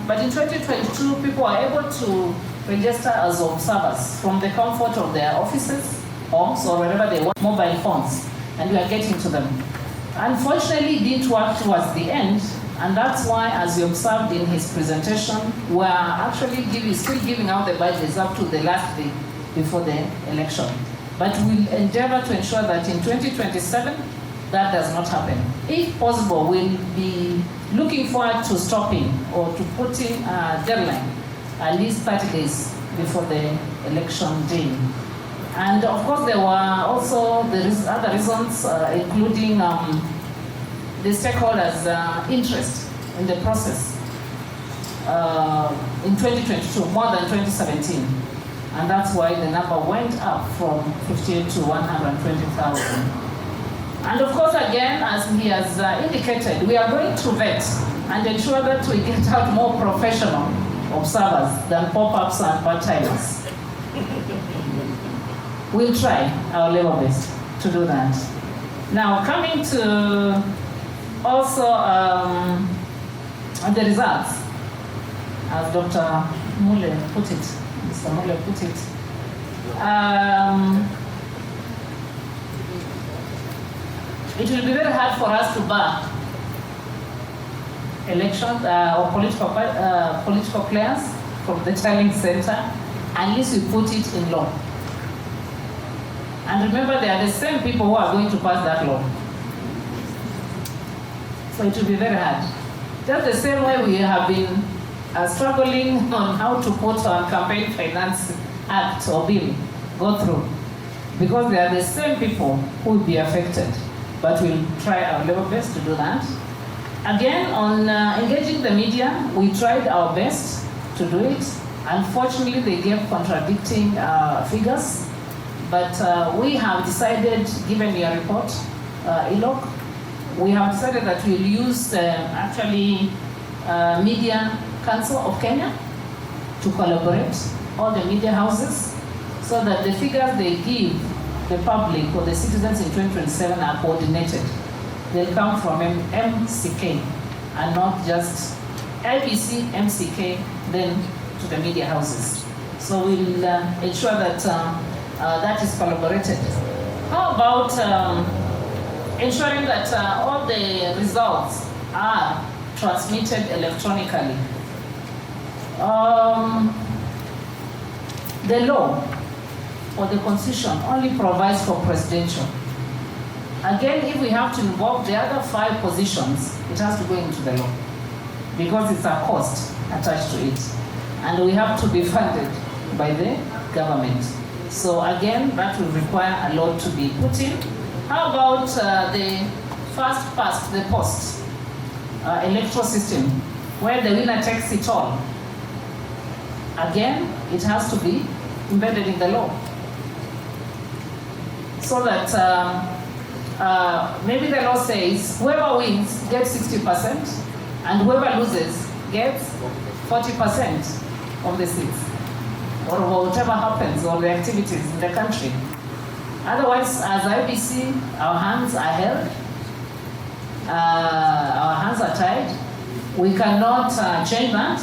But in 2022, people are able to register as observers from the comfort of their offices, homes, or wherever they want, mobile phones, and we are getting to them. Unfortunately, it didn't work towards the end, and that's why, as you observed in his presentation, we are actually still giving out the badges up to the last day before the election. But we'll endeavor to ensure that in 2027, that does not happen. If possible, we'll be looking forward to stopping or to putting a deadline at least 30 days before the election day. And of course, there were also other reasons, including the stakeholders' interest in the process in 2022, more than 2017. And that's why the number went up from 58 to 120,000. And of course, again, as he has indicated, we are going to vet and ensure that we get out more professional observers than pop-ups and part-timers. We'll try our level best to do that. Now, coming to also the results, as Dr. Mule put it, Mr. Mule put it. It will be very hard for us to bar elections or political players from the tallying center unless we put it in law. And remember, they are the same people who are going to pass that law. So it will be very hard. Just the same way we have been struggling on how to put our campaign finance act or bill go through, because they are the same people who will be affected. But we'll try our level best to do that. Again, on engaging the media, we tried our best to do it. Unfortunately, they gave contradicting figures, but we have decided, given your report, ELOC, we have decided that we'll use Media Council of Kenya to collaborate, all the media houses, so that the figures they give the public or the citizens in 2027 are coordinated. they'll come from MCK and not just IBC, MCK, then to the media houses. So we'll ensure that that is collaborated. How about ensuring that all the results are transmitted electronically? The law or the constitution only provides for presidential. Again, if we have to involve the other 5 positions, it has to go into the law because it's a cost attached to it. And we have to be funded by the government. So again, that will require a lot to be put in. How about the first past the post electoral system, where the winner takes it all? Again, it has to be embedded in the law. So that maybe the law says whoever wins gets 60% and whoever loses gets 40% of the seats, or whatever happens, or the activities in the country. Otherwise, as IBC, our hands are held, our hands are tied. We cannot change that.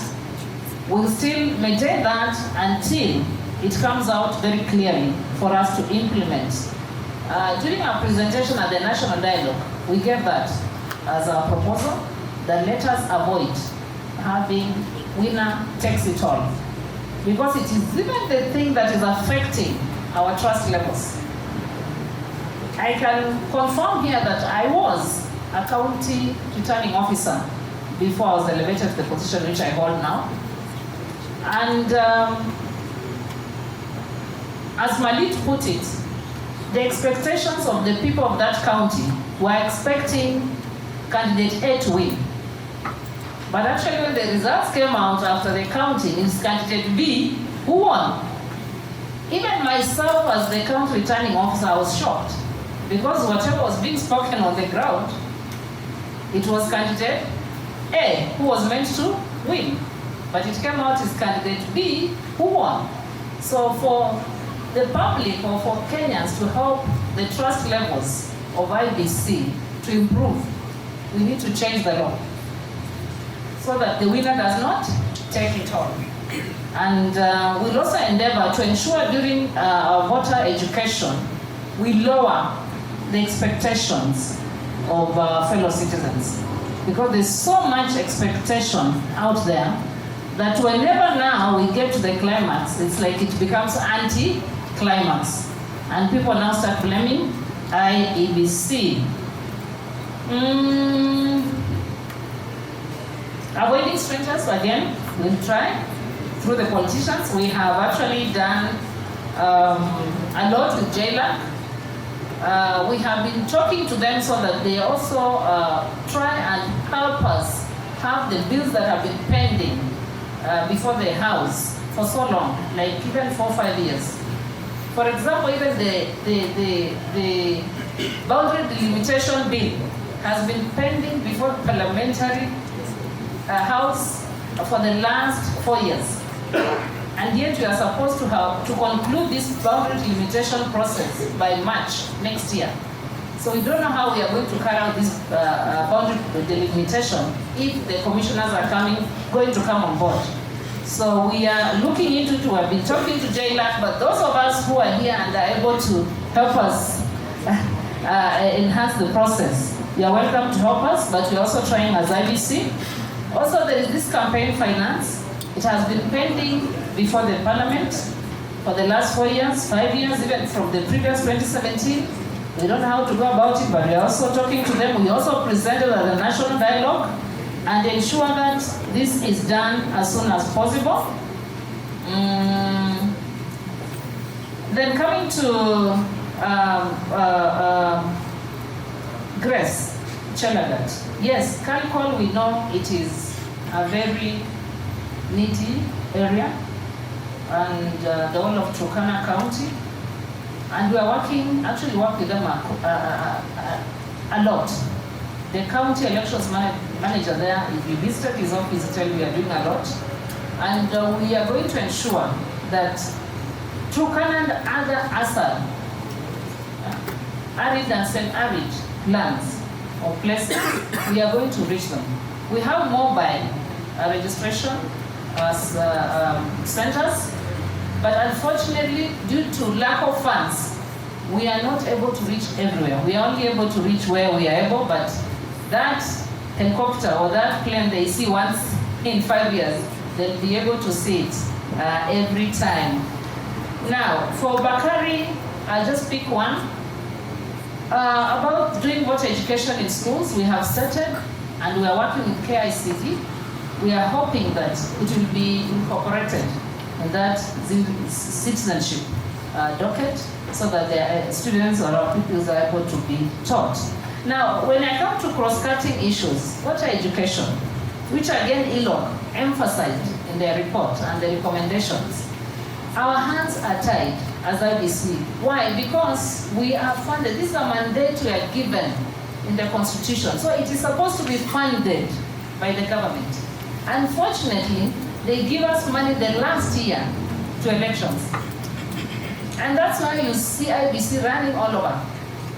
We'll still maintain that until it comes out very clearly for us to implement. During our presentation at the National Dialogue, we gave that as a proposal that let us avoid having winner takes it all. Because it is even the thing that is affecting our trust levels. I can confirm here that I was a county returning officer before I was elevated to the position which I hold now. And as Malit put it, the expectations of the people of that county were expecting candidate A to win. But actually when the results came out after the counting, it's candidate B who won. Even myself as the county returning officer, I was shocked. Because whatever was being spoken on the ground, it was candidate A who was meant to win. But it came out as candidate B who won. So for the public or for Kenyans to help the trust levels of IBC to improve, we need to change the law so that the winner does not take it all. And we'll also endeavor to ensure during our voter education, we lower the expectations of fellow citizens. Because there's so much expectation out there that whenever now we get to the climax, it's like it becomes anti-climax. And people now start blaming IEBC. Avoiding strangers, again, we'll try. Through the politicians, we have actually done a lot with JLAC. We have been talking to them so that they also try and help us have the bills that have been pending before the House for so long, like even 4 or 5 years. For example, even the boundary delimitation bill has been pending before the parliamentary House for the last 4 years. And yet we are supposed to have to conclude this boundary delimitation process by March next year. So we don't know how we are going to carry out this boundary delimitation if the commissioners are going to come on board. So we are looking into it. We have been talking to JLAC, but those of us who are here and are able to help us enhance the process, you are welcome to help us, but we're also trying as IBC. Also, there is this campaign finance. It has been pending before the parliament for the last 4 years, 5 years, even from the previous 2017. We don't know how to go about it, but we are also talking to them. We also presented at the National Dialogue and ensure that this is done as soon as possible. Then coming to Grace Chelagat. Yes, Kalkol, we know it is a very needy area, and the whole of Turkana County. And we are actually work with them a lot. The county elections manager there, if you visited his office, he tell you we are doing a lot. And we are going to ensure that Turkana and other ASAL, arid and semi-arid lands, or places, we are going to reach them. We have mobile registration centers, but unfortunately, due to lack of funds, we are not able to reach everywhere. We are only able to reach where we are able, but that helicopter or that plane they see once in 5 years, they'll be able to see it every time. Now, for Bakari, I'll just pick one. About doing water education in schools, we have started and we are working with KICD. We are hoping that it will be incorporated in that citizenship docket so that their students or our pupils are able to be taught. Now, when I come to cross-cutting issues, water education, which again ILOC emphasized in their report and the recommendations, our hands are tied as IBC. Why? Because we are funded. This is a mandate we are given in the Constitution. So it is supposed to be funded by the government. Unfortunately, they give us money the last year to elections. And that's why you see IBC running all over.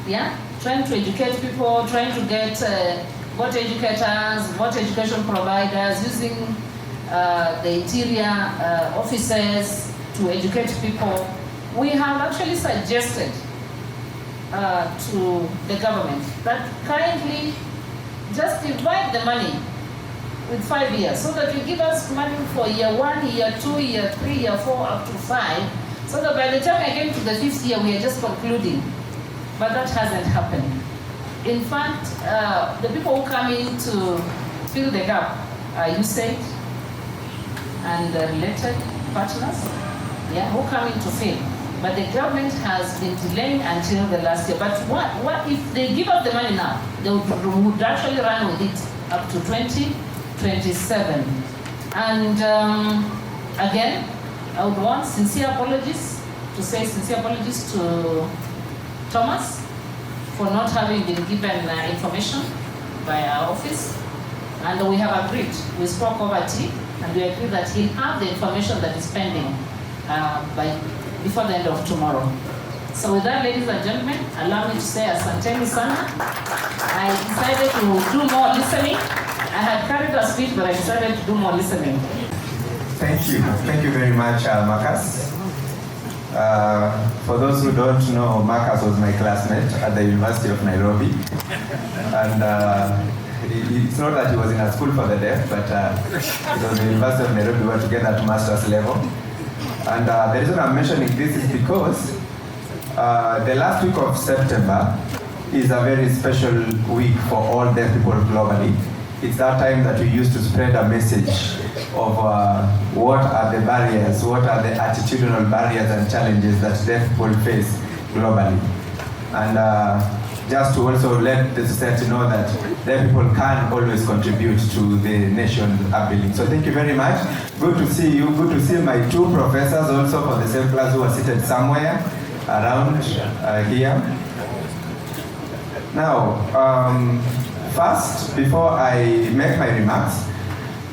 Yeah? Trying to educate people, trying to get water educators, water education providers, using the interior offices to educate people. We have actually suggested to the government that kindly just divide the money with 5 years so that you give us money for year 1, year 2, year 3, year 4, up to 5, so that by the time I get to the 5th year, we are just concluding. But that hasn't happened. In fact, the people who come in to fill the gap are USAID and related partners, yeah, who come in to fill. But the government has been delaying until the last year. But what if they give up the money now? They would actually run with it up to 2027. And again, I would want sincere apologies to Thomas for not having been given information by our office. And we have agreed, we spoke over tea, and we agreed that he'll have the information that is pending before the end of tomorrow. So with that, ladies and gentlemen, allow me to say asanteni sana. I decided to do more listening. I had carried a speech, but I decided to do more listening. Thank you. Thank you very much, Marcus. For those who don't know, Marcus was my classmate at the University of Nairobi. And it's not that he was in a school for the deaf, but it was the University of Nairobi. We were together at master's level. And the reason I'm mentioning this is because the last week of September is a very special week for all deaf people globally. It's that time that we used to spread a message of what are the barriers, what are the attitudinal barriers and challenges that deaf people face globally. And just to also let the society know that deaf people can always contribute to the nation's ability. So thank you very much. Good to see you. Good to see my two professors also for the same class who are seated somewhere around here. Now, first, before I make my remarks,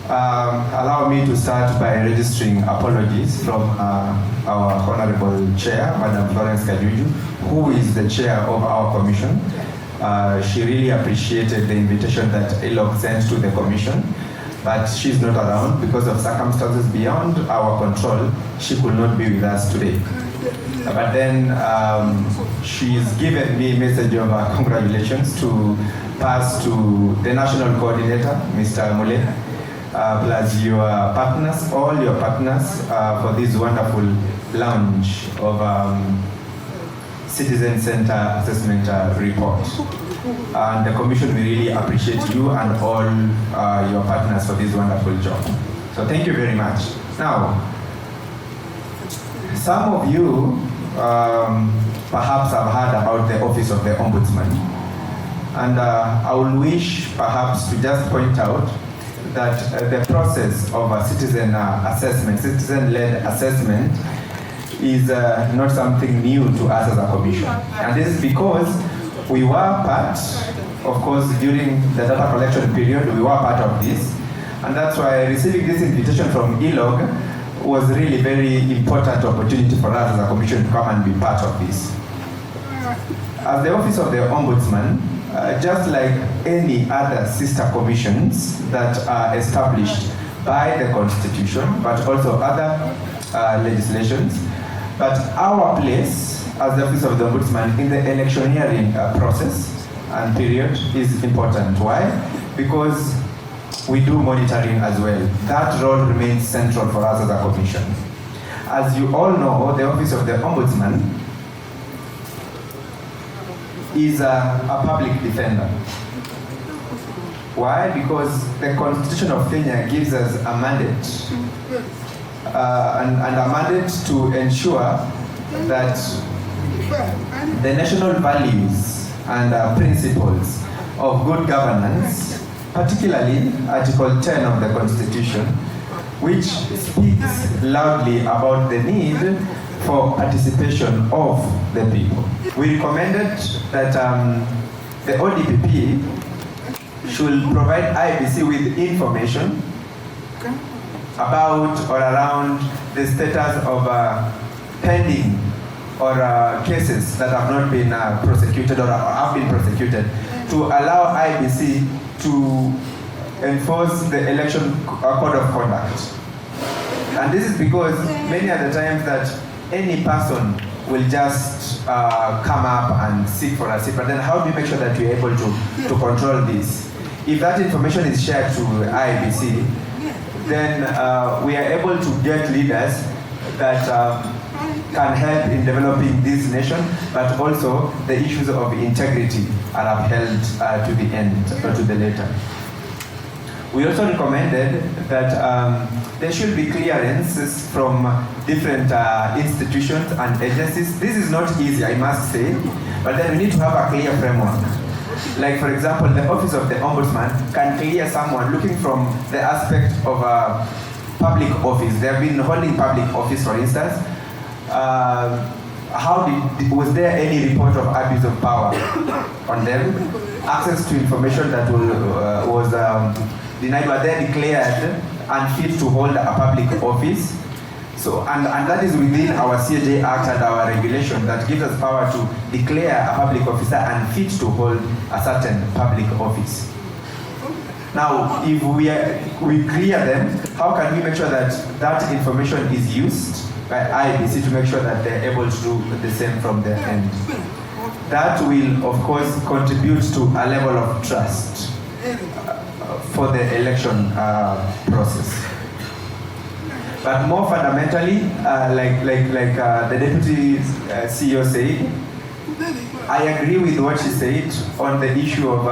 allow me to start by registering apologies from our Honorable Chair, Madam Florence Kajuju, who is the chair of our commission. She really appreciated the invitation that ILOC sent to the commission, but she's not around because of circumstances beyond our control. She could not be with us today. But then she's given me a message of congratulations to pass to the national coordinator, Mr. Mule, plus your partners, all your partners, for this wonderful launch of Citizen Center Assessment Report. And the Commission will really appreciate you and all your partners for this wonderful job. So thank you very much. Now, some of you perhaps have heard about the Office of the Ombudsman. And I would wish perhaps to just point out that the process of a citizen assessment, citizen-led assessment, is not something new to us as a commission. And this is because we were part, of course, during the data collection period, we were part of this. And that's why receiving this invitation from ILOG was really very important opportunity for us as a commission to come and be part of this. As the Office of the Ombudsman, just like any other sister commissions that are established by the Constitution, but also other legislations. But our place as the Office of the Ombudsman in the electioneering process and period is important. Why? Because we do monitoring as well. That role remains central for us as a commission. As you all know, the Office of the Ombudsman is a public defender. Why? Because the Constitution of Kenya gives us a mandate and a mandate to ensure that the national values and principles of good governance, particularly Article 10 of the Constitution, which speaks loudly about the need for participation of the people. We recommended that the ODPP should provide IBC with information about or around the status of pending or cases that have not been prosecuted or have been prosecuted, to allow IBC to enforce the election code of conduct. And this is because many are the times that any person will just come up and seek for a seat, but then how do you make sure that you're able to control this? If that information is shared to IBC, then we are able to get leaders that can help in developing this nation, but also the issues of integrity are upheld to the end or to the later. We also recommended that there should be clearances from different institutions and agencies. This is not easy, I must say, but then we need to have a clear framework. Like, for example, the Office of the Ombudsman can clear someone looking from the aspect of public office. They have been holding public office, for instance. Was there any report of abuse of power on them? Access to information that was denied, were they declared unfit to hold a public office? So, and that is within our CAJ Act and our regulation that gives us power to declare a public officer unfit to hold a certain public office. Now, if we clear them, how can we make sure that that information is used by IBC to make sure that they're able to do the same from their end? That will, of course, contribute to a level of trust for the election process. But more fundamentally, like the Deputy CEO said, I agree with what she said on the issue of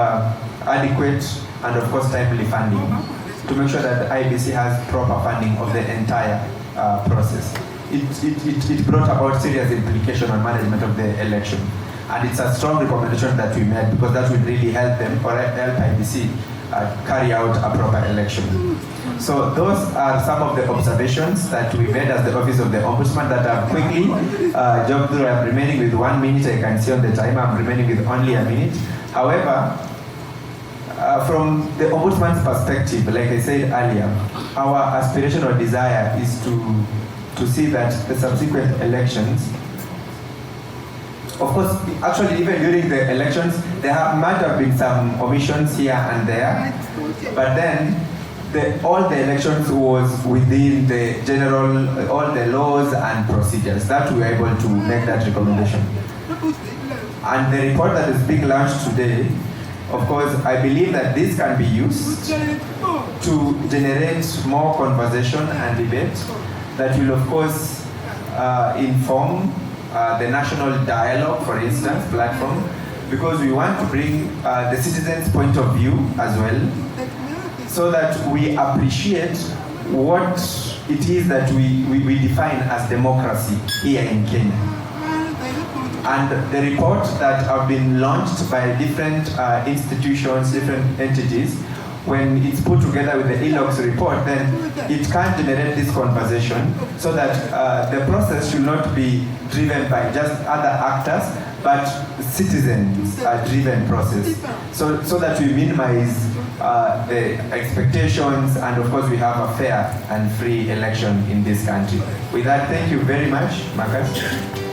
adequate and of course timely funding to make sure that the IBC has proper funding of the entire process. It brought about serious implication on management of the election. And it's a strong recommendation that we made because that will really help them or help IBC carry out a proper election. So those are some of the observations that we made as the Office of the Ombudsman that I've quickly jumped through. I'm remaining with 1 minute. I can see on the timer I'm remaining with only a minute. However, from the Ombudsman's perspective, like I said earlier, our aspiration or desire is to see that the subsequent elections, of course, actually even during the elections, there might have been some omissions here and there, but then all the elections was within the general, all the laws and procedures. That we were able to make that recommendation. And the report that is being launched today, of course, I believe that this can be used to generate more conversation and debate that will, of course, inform the national dialogue, for instance, platform, because we want to bring the citizens' point of view as well, so that we appreciate what it is that we define as democracy here in Kenya. And the report that have been launched by different institutions, different entities, when it's put together with the ELOX report, then it can generate this conversation so that the process should not be driven by just other actors, but citizens-driven process. So that we minimize the expectations, and of course we have a fair and free election in this country. With that, thank you very much, Marcus.